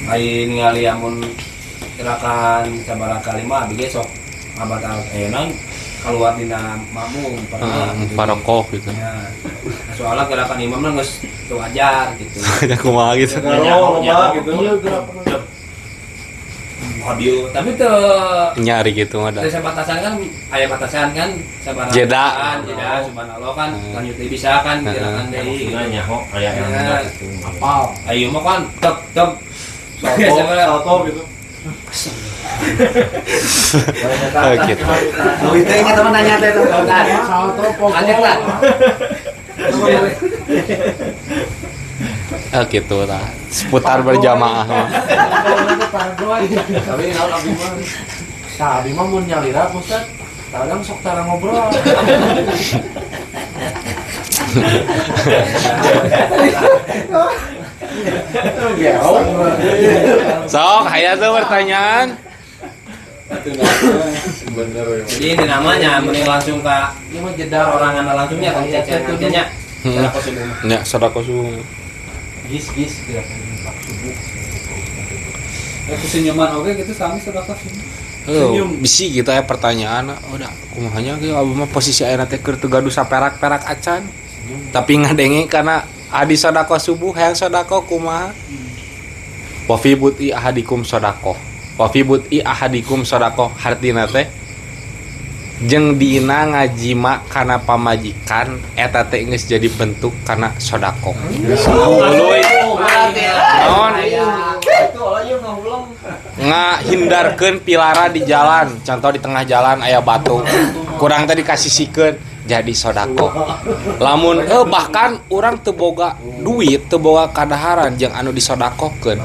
Ai ningali amun gerakan sabaraha kalima abdi ge sok ngabatal naon keluar dina makmum pernah Mufaraqah gitu. ya. Soalnya gerakan imam mah geus teu wajar gitu. Ya kumaha gitu. Audio tapi teu Nyari gitu mah da. teu batasan kan aya batasan kan sabaraha Jeda. subhanallah kan lanjut deui bisa kan gerakan deui gitu. Nyaho aya gitu. Apal. Ayo mah kan tep Salto gitu. Oh gitu. Oh, itu yang teman nanya teh tuh. Lanjut lah. Oh gitu lah. Seputar berjamaah mah. Tapi naon abdi mah? Tah abi mah mun nyalira Ustaz. Kadang sok tara ngobrol. Sok, hayang tuh pertanyaan. Bener ya. Jadi ini namanya mending langsung ke ini mah jedar orang anda langsungnya kan cecet nantinya. Cara kosong. Ya, sedekah subuh. Gis gerakan subuh. Aku senyuman oke gitu sami sedekah sih. Oh, bisi gitu ya pertanyaan. Udah, kumahanya ge abah mah posisi ayeuna teh keur teu gaduh saperak-perak acan. Tapi ngadenge karena adi sedekah subuh hayang sedekah kumaha? Wa fi buti ahadikum sedekah. Wa fi buti ahadikum sedekah hartina teh jeung dina ngajima kana pamajikan eta teh geus jadi bentuk kana sedekah. Uluy. Naon? Ngahindarkeun pilara di jalan, contoh di tengah jalan aya batu. Kurang tadi kasih sikeun jadi sodako. Lamun bahkan orang teu boga duit, teu boga kadaharan jeung anu disodakokeun.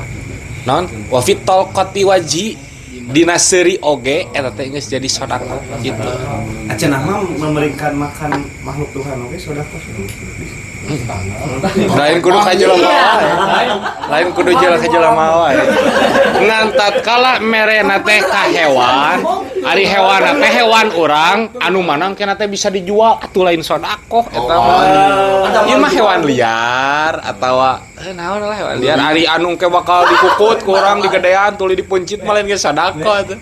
Naon? Wa fit talqati waji dina seuri oge eta teh geus jadi sodako gitu. Acenah mah memberikan makan makhluk Tuhan oke sedekah. Lain kudu ka jelema wae. Lain kudu ka jelema wae. Ngantat kala merena teh ka hewan, ari hewanna teh hewan urang anu manang kena teh bisa dijual atuh lain sedekah eta mah. Ieu mah hewan liar atawa naon lah hewan liar ari anu ke bakal dikukut ku urang digedean tuluy dipuncit mah lain ge sedekah atuh.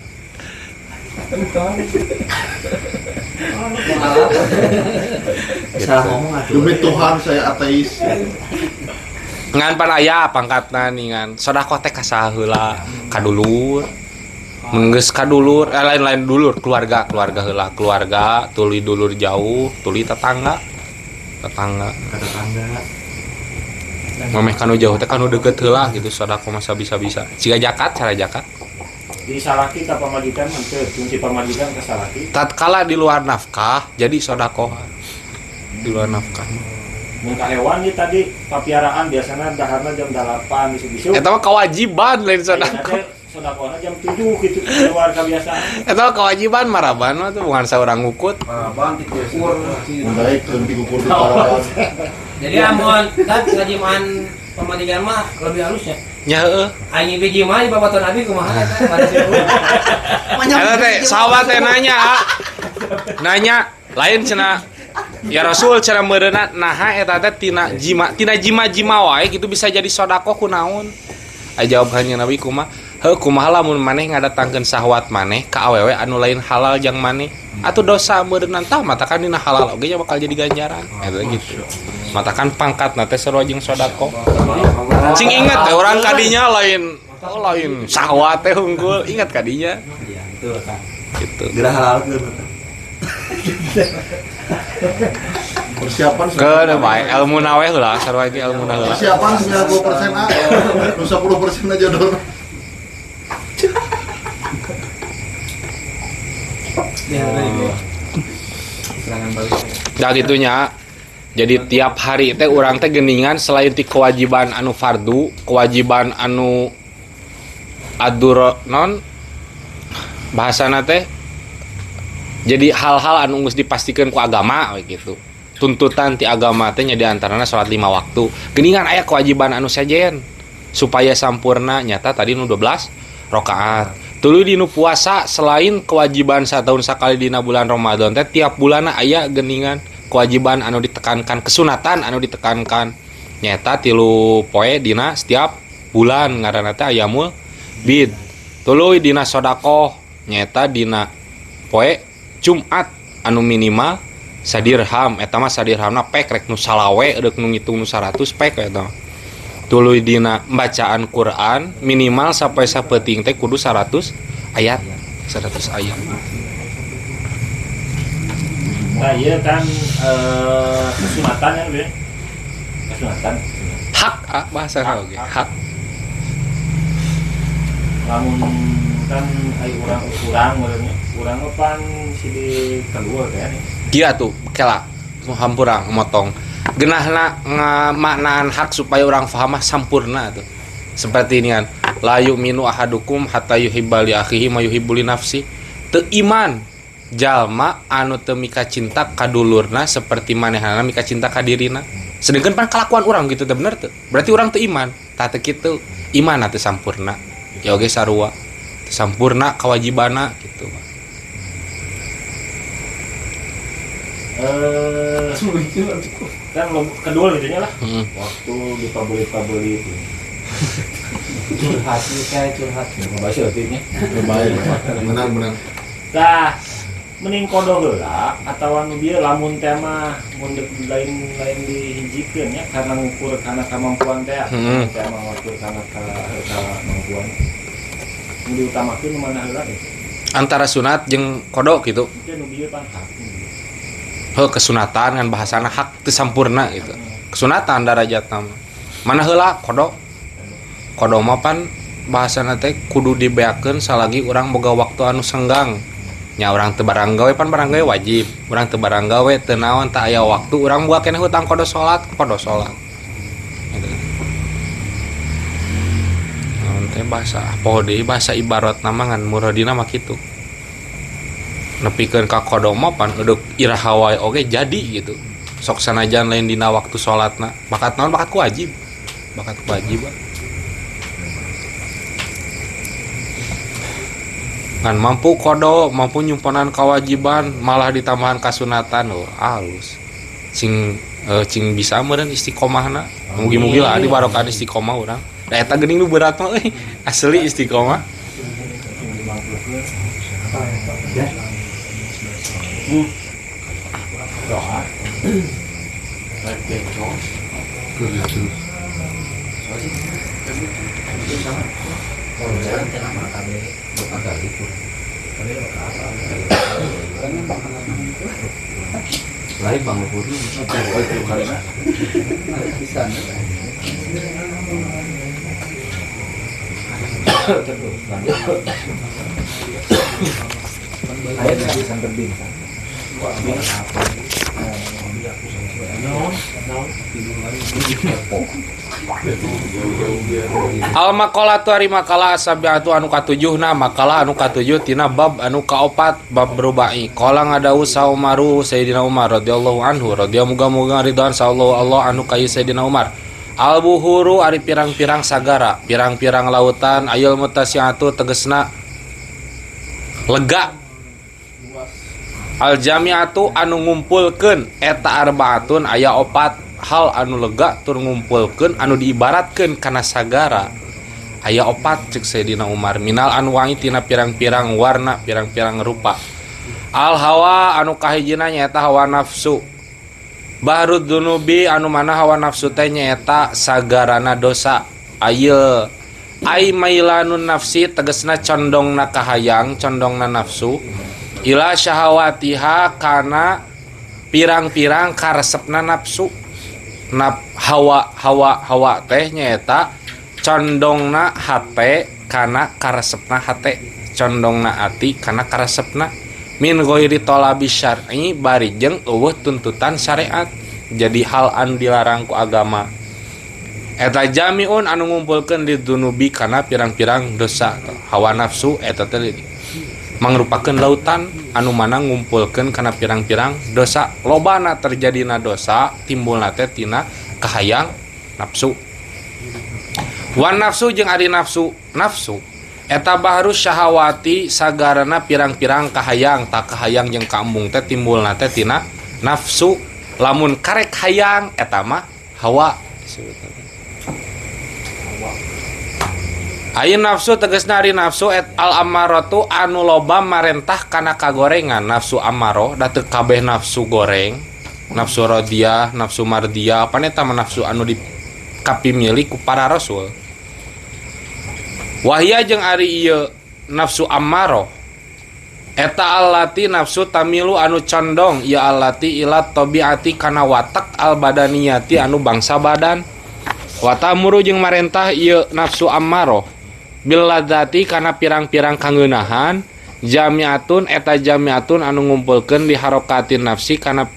Salah ngomong atuh. Demi Tuhan saya ateis. Ngan pan aya pangkatna ningan sedekah teh ka saha heula? Ka dulur. Menggeus ka dulur, lain-lain dulur, keluarga heula, keluarga, tuluy dulur jauh, tuluy tetangga. Mameh kanu jauh teh kanu deukeut heula gitu sedekah mah bisa-bisa. Siga zakat, cara zakat. Di salaki ka pamajikan henteu, fungsi pamajikan ka salaki. Tatkala di luar nafkah jadi sedekah. Di luar nafkah. Mun ka hewan ieu tadi papiaraan biasana daharna jam 8 bisu-bisu. Eta mah kewajiban lain sedekah. Sedekahna jam 7 gitu keluar kebiasaan. Eta mah kewajiban maraban mah tuh bukan saurang ngukut. Baik lebih ukur di parawan. Jadi amun kan ngajiman pemadikan mah lebih halus ya. Nya heueuh. Aing biji mah di babaton abi kumaha eta pada Eta teh sahabat teh nanya lain cenah ya Rasul cara meureunna naha eta teh tina jima wae gitu bisa jadi sedekah kunaon? Jawabannya Nabi kumaha? Heuh kumaha lamun maneh ngadatangkeun syahwat maneh ka awewe anu lain halal jang maneh? Atuh dosa meureunna tah matakan dina halal oge nya bakal jadi ganjaran. Eta gitu. Matakan pangkatna teh sarua jeung sedekah. Cing ingat teh urang kadinya lain syahwat teh unggul, ingat kadinya. Iya, betul kan. Gitu. Gerah halal Persiapan ke baik ilmu naweh lah sarua ge ilmu naweh. persiapan 90% A. Nu 10% aja jodoh. Serangan balik. Da gitunya. Jadi tiap hari teh urang teh geuningan selain ti kewajiban anu fardu, kewajiban anu adur non bahasana teh jadi hal-hal anu geus dipastikeun ku agama we gitu. Tuntutan ti agama teh nya di antarana salat 5 waktu. Geuningan aya kewajiban anu sejen supaya sampurna nyata tadi nu 12 rakaat. Tuluy dinu puasa selain kewajiban satahun sakali dina bulan Ramadan teh tiap bulanna aya geuningan kewajiban anu ditekankan, kesunatan anu ditekankan nyata 3 poe dina setiap bulan ngaranna teh ayamul bid. Tuluy dina sedekah nyata dina poe Jumat anu minimal sadirham eta mah sadirhamna pek rek nu salawe rek nu ngitung nu 100 pek eta. Tuluy dina bacaan Quran minimal sampai sapeting teh kudu 100 ayat. 100 ayat. Nah iya kan kesunatan ya udah kesunatan Hak bahasa oge hak. namun kan ay urang urang pan si di keluar kan Kia tuh kela hampurang motong genahna ngamaknaan hak supaya orang faham sampurna tuh seperti ini kan la yu'minu ahadukum hatta yuhibba li akhihi ma yuhibbu li nafsi teu iman jalma anu teu mika cinta ka dulurna seperti manehna mika cinta ka dirina sedangkan pan kelakuan orang gitu teh bener teu berarti orang teu iman tah teu kitu iman teu sampurna ya oge sarua teu sampurna kawajibana gitu kan kedua gitu nya lah waktu di pabrik itu Curhat nih kayak curhat. bahasa artinya Benar. tah mending kodo heula atawa nu bieu lamun teh mah mun lain dihijikeun nya karena ngukur kana kemampuan teh teh mah ngukur kana kemampuan nu diutamakeun nu mana heula antara sunat jeung kodok gitu teh nu bieu pan hak kesunatan kan bahasana hak teu sampurna gitu kesunatan darajatna mana heula kodok mah pan bahasana teh kudu dibeakeun salagi urang boga waktu anu senggang nya urang teu barang gawe pan barang gawe wajib urang teu barang gawe teu naon tah aya waktu urang boga keneh hutang kodo salat gitu. Naon teh bahasa poho deui bahasa ibarat nama ngan muradina mah kitu nepikeun ka kodo mah pan eudeuh iraha wae oge jadi gitu sok sanajan lain dina waktu salatna bakat naon bakat kewajiban kan mampu kodo mampu nyumpanan kewajiban malah ditambahan kasunatan halus cing bisa meureun istiqomahna mugi-mugi lah di barokan istiqomah urang da eta geuning nu berat mah asli istiqomah Lain bang Puri. ayat di santer bintang al maqalatu ari makalah sabiatu anu katujuhna makalah anu katujuh tina bab anu kaopat bab berubai qala ngadau saumaru sayyidina Umar radhiyallahu anhu radhiyallahu ridwan sallallahu Allah anu kayu sayyidina Umar al buhuru ari pirang-pirang sagara pirang-pirang lautan ayul mutasiatu tegesna lega al jamiatu anu ngumpulkeun eta arbaatun aya opat hal anu lega tur ngumpulkeun anu diibaratkeun kana sagara aya opat ceuk Sayyidina Umar minal anwa'i tina pirang-pirang warna pirang-pirang rupa al hawa anu kahijina nyaeta hawa nafsu bahrud dunubi anu mana hawa nafsu teh nyaeta sagarana dosa ayeul ai mailanun nafsi tegasna condongna kahayang condongna nafsu ila syahawatiha kana pirang-pirang karesepna nafsu. Hawa teh nyaeta condongna hate kana karesepna hate, condongna ati kana karesepna. Min ghairi talabi syar'i barijeng eueuh tuntutan syariat. Jadi hal anu dilarang ku agama. Eta jamiun anu ngumpulkeun lidunubi kana pirang-pirang dosa. Hawa nafsu eta teh mangrupakeun lautan anu mana ngumpulkeun kana pirang-pirang dosa. Lobana terjadina dosa timbulna teh tina kahayang nafsu. Wan nafsu jeung ari nafsu eta bahru syahawati sagarana pirang-pirang kahayang, tak kahayang jeung kaembung teh timbulna teh tina nafsu. Lamun karek hayang eta mah hawa. Ayeun nafsu tegasna ari nafsu al ammaratu anu loba marentah kana kagorengan. Nafsu ammaroh da teu kabeh nafsu goreng, nafsu radiyah, nafsu mardiyah, apa eta mah nafsu anu dikapimilih ku para rasul. Wahya jeung ari ieu nafsu ammaroh eta allati nafsu tamilu anu condong ya allati ila tabiati kana watak al badaniyati anu bangsa badan. Wa tamuru jeung marentah ieu nafsu ammaroh bil ladzati kana pirang-pirang kangeunahan. Jamiatun eta jamiatun anu ngumpulkeun di harokatin nafsi kana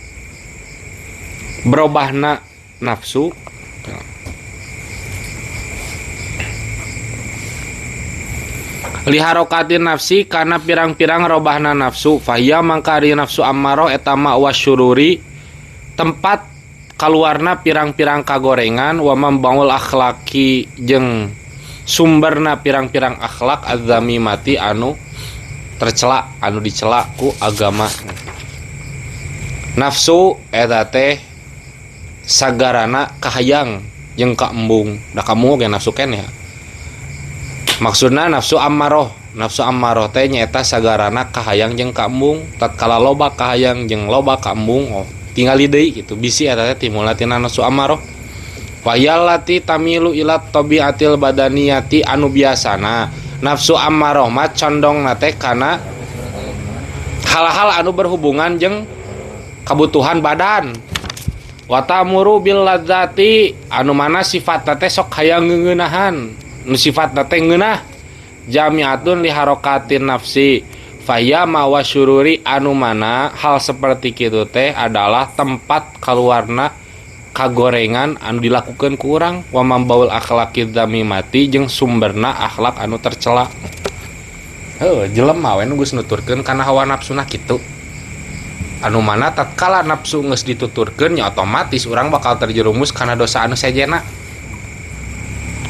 berubahna nafsu. Liharokatin nafsi kana pirang-pirang robahna nafsu. Fahya mangkari nafsu ammaroh eta ma wasyururi tempat kaluarna pirang-pirang kagorengan. Wa mambaul akhlaki jeung sumberna pirang-pirang akhlak adzamimati anu tercela, anu dicela ku agama. Nafsu eta teh sagarana kahayang jeung kaembung. Da kamu ge nafsu keneh. Maksudna nafsu ammaroh teh nyaeta sagarana kahayang jeung kaembung. Tatkala loba kahayang jeung loba kaembung, tingali deui kitu. Bisi eta teh timulna tina nafsu ammaroh. Fayallati tamilu ila tabiatil badaniyati anu biasana. Nafsu ammaroh mah condongna teh kana hal-hal anu berhubungan jeung kabutuhan badan. Wa tamuru bil ladzati anu mana sifatna teh sok hayang ngeuneunahan. Nu sifatna teh ngeunah. Jamiatun li harokatin nafsi. Faya mawa syururi anu mana hal seperti kitu teh adalah tempat kaluarna kagorengan anu dilakukeun ku urang. Wa mambaul akhlaqid dzamimati jeung sumberna akhlak anu tercela. Heuh, jelema we nu geus nuturkeun kana hawa nafsuna kitu. Anu mana tatkala nafsu geus dituturkeun nya otomatis urang bakal terjerumus kana dosa anu sejena.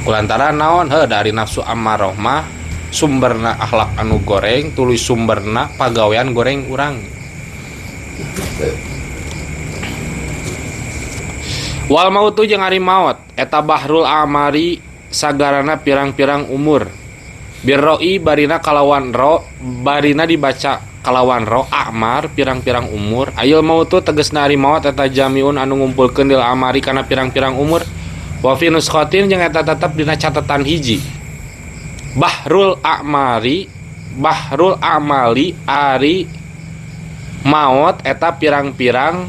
Kulantaran naon dari nafsu ammaroh mah sumberna akhlak anu goreng, tuluy sumberna pagawean goreng urang. Wal mautu jeung ari maot eta bahrul amari sagarana pirang-pirang umur. Birroi barina kalawan ro, barina dibaca kalawan ro amar pirang-pirang umur. Ayul mautu tegasna ari maot eta jamiun anu ngumpulkeun dil amari kana pirang-pirang umur. Wa fi nuskhatin jeung eta tetep dina catatan hiji. Bahrul amali ari maot eta pirang-pirang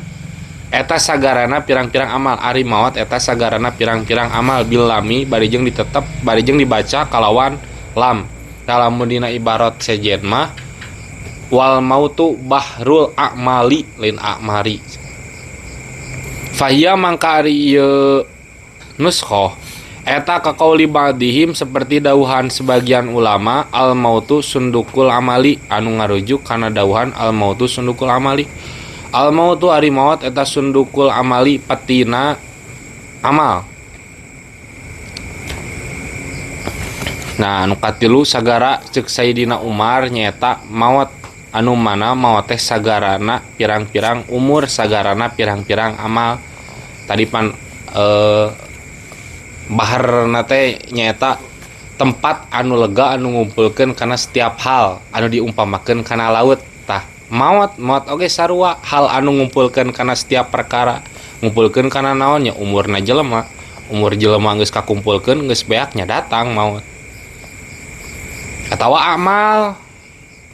eta sagarana pirang-pirang amal. Ari maot eta sagarana pirang-pirang amal bil lami barijeng ditetep barijeng dibaca kalawan lam. Lamun dina ibarat sejen mah wal mautu bahrul amali lain amari. Fahya mangka ari ieu nuskhoh eta kaqauli ba'dihim seperti dauhan sebagian ulama al mautu sundukul amali anu ngarujuk kana dauhan al mautu sundukul amali. Al mautu ari maut eta sundukul amali patina amal. Nah anu katilu sagara ceuk Sayyidina Umar nyaeta maut anu mana maut teh sagarana pirang-pirang umur, sagarana pirang-pirang amal. Tadi pan baharna teh nyaeta tempat anu lega anu ngumpulkeun kana setiap hal anu diumpamakeun kana laut. Tah maut oge sarua hal anu ngumpulkeun kana setiap perkara, ngumpulkeun kana naon nya umurna jelema. Umur jelema geus kakumpulkeun geus beaknya datang maut. Atawa amal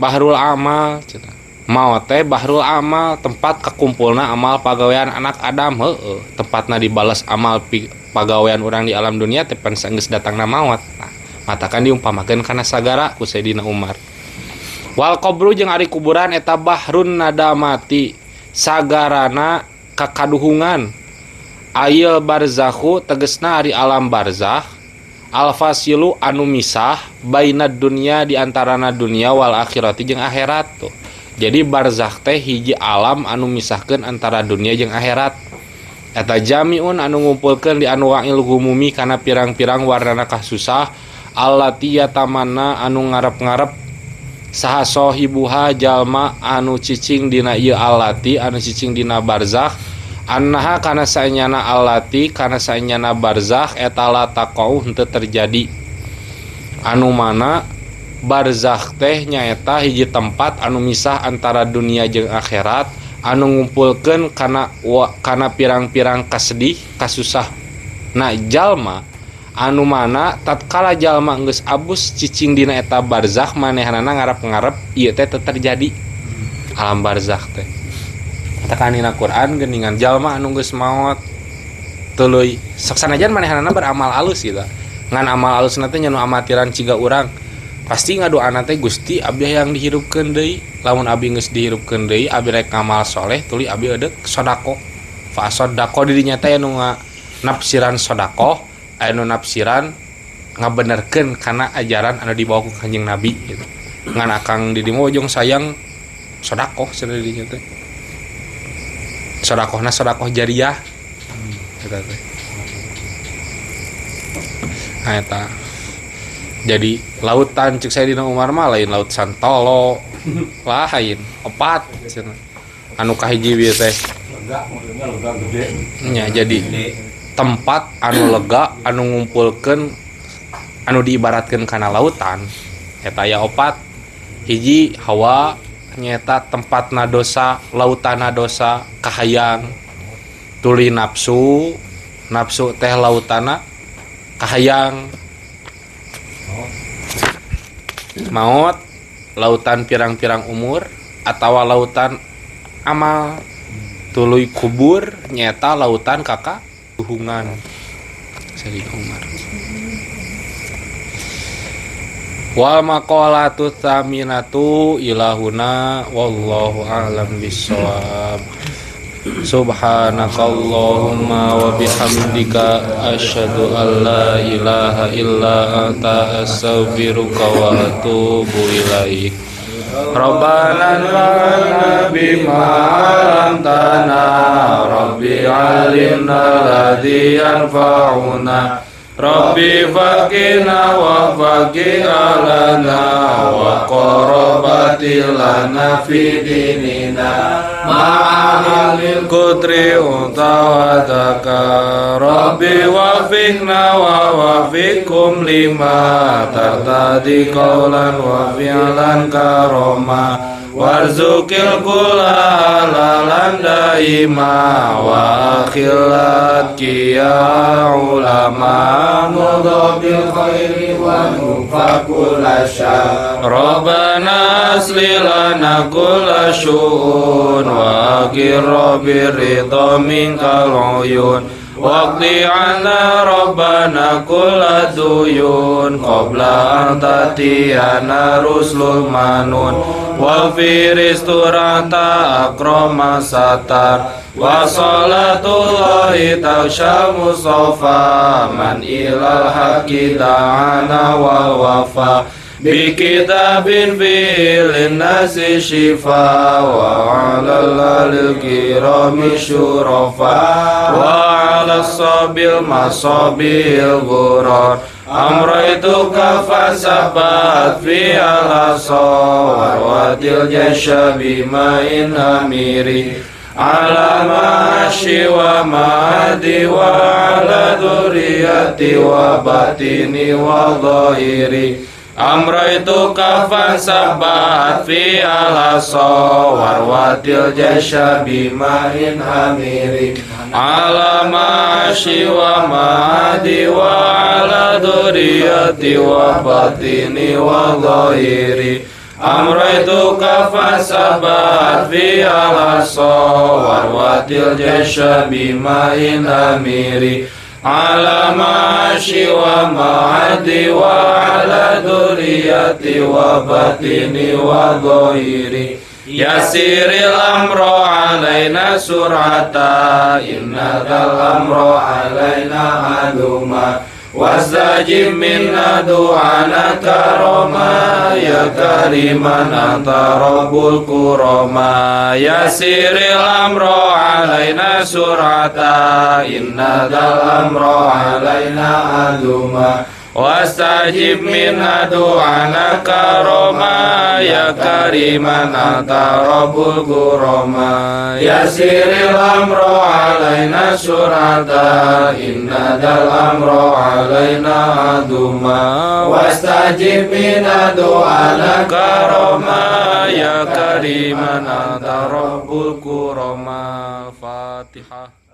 bahrul amal cenah. Maot teh bahrul amal, tempat kakumpulna amal pagawean anak Adam. Heueuh, tempatna dibalas amal pagawean urang di alam dunia teh pan geus datangna maot. Nah, matakan diumpamakeun kana sagara ku Sayyidina Umar. Wal qabru jeung ari kuburan eta bahrun nadamati, sagarana kakaduhungan. Ayeul barzakhu tegesna ari alam barzakh, al-fasilu anu misah bainad dunya di antarana dunia wal akhirati jeung akhirat tuh. Jadi barzakh teh hiji alam anu misahkeun antara dunia jeung akhirat. Eta jamiun anu ngumpulkeun di anwa'il humumi kana pirang-pirang warnana kasusah, allati yatamanna anu ngarep-ngarep saha sahibuha jalma anu cicing dina ieu allati anu cicing dina barzakh, annaha kana saenyana allati kana saenyana barzakh eta la taqau henteu terjadi. Anu mana barzakh teh nyaeta hiji tempat anu misah antara dunia jeung akhirat, anu ngumpulkeun kana pirang-pirang kasedih kasusah. Nah jalma anu mana tatkala jalma geus abus cicing dina eta barzakh manehanana ngarep-ngarep ieu teh terjadi alam barzakh teh. Tekan dina Quran geuningan jalma anu geus maot tuluy sok sanajan manehanana beramal alus gitu. Ngan amal alusna teh nya nu amatiran ciga urang. Pasti ngadoana teh Gusti abdi hayang dihirupkeun deui. Lamun abdi geus dihirupkeun deui, abdi rek ngamal soleh, tuluy abdi eudeuh sodaqoh. Fa sodaqoh dirinya teh anu nafsiran sodaqoh, anu nafsiran ngabenerkeun kana ajaran anu dibawa ku Kanjeng Nabi gitu. Ngan akang di dieu jeung sayang sodaqoh cenah dirinya teh. Sodaqohna sodaqoh jariyah. Eta teh. Eta. Jadi lautan cek Sayyidina Umar mah lain laut Santolo, lain opat cenah. Anu kahiji ieu teh lega gede. nya jadi tempat anu lega anu ngumpulkeun anu diibaratkeun kana lautan eta aya opat. Hiji hawa nyaeta tempatna dosa, lautana dosa kahayang. Tuluy nafsu, nafsu teh lautana kahayang. Maut lautan pirang-pirang umur atawa lautan amal. Tuluy kubur nyata lautan kaka duhungan. Sayyidina Umar. Wal maqalatu tsaminatu ilahuna wallahu a'lam bissawab. Subhanakallahumma wa bihamdika asyhadu an la ilaha illa anta astaghfiruka wa atubu ilaik. Rabbana anfa'na bima 'allamtana, Rabbi 'allimna alladhi yanfa'una, Rabbi faqina wa faqih alana wa qarabatil lana fi dinina ma'alil qudri utawadaka, Rabbi wafiqna wa wafiqkum lima tartadi qawlan wa fi'lan karoma, warzuqil kula halalan daima wa akhilat ya ulama mudhabil khairi wa nufakul asya. Rabbana aslilana kulla syu'un wa akhir rabbi ridha minkal uyun, waqdi anna rabbana kulla duyun qabla an tatiyana ruslul manun, wa firisturata akrama satar, wa salatullahi taksha mustafa man ilal haqqi da'ana wal wafa, bi kitabin fi'lin nasi shifa, wa ala lil kirami syurafa, wa ala sabil masabil ghurur, amraituka fasabat fi al-asawar wadil jasya bima'in amiri, ala ma'ashi wa ma'adi wa ala dhuriyati wa batini wa dhahiri, amraituka fasabat fi al-asawar wadil jasya bima'in amiri, ala ma'ashi wa ma'adi wa ala dhuriyati wa batini wa dhahiri, amraytuka fasabat fi al-asa warwatil jasya bima'in amiri ala ma'ashi wa ma'adi wa ala duriyati wa batini wa dhahiri yasiril amro alaina surata inna dal amro alaina aduma wastajib minna du'ana karoma ya kariman anta rabbul kuroma yasiril amro alaina surata inna dal amro alaina aduma wastajib minna du'ana karoma ya kariman anta rabbul kuroma yasiril amro alaina surata inna dal amro alaina aduma wastajib minna du'ana karoma ya kariman anta rabbul kuroma. Fatihah.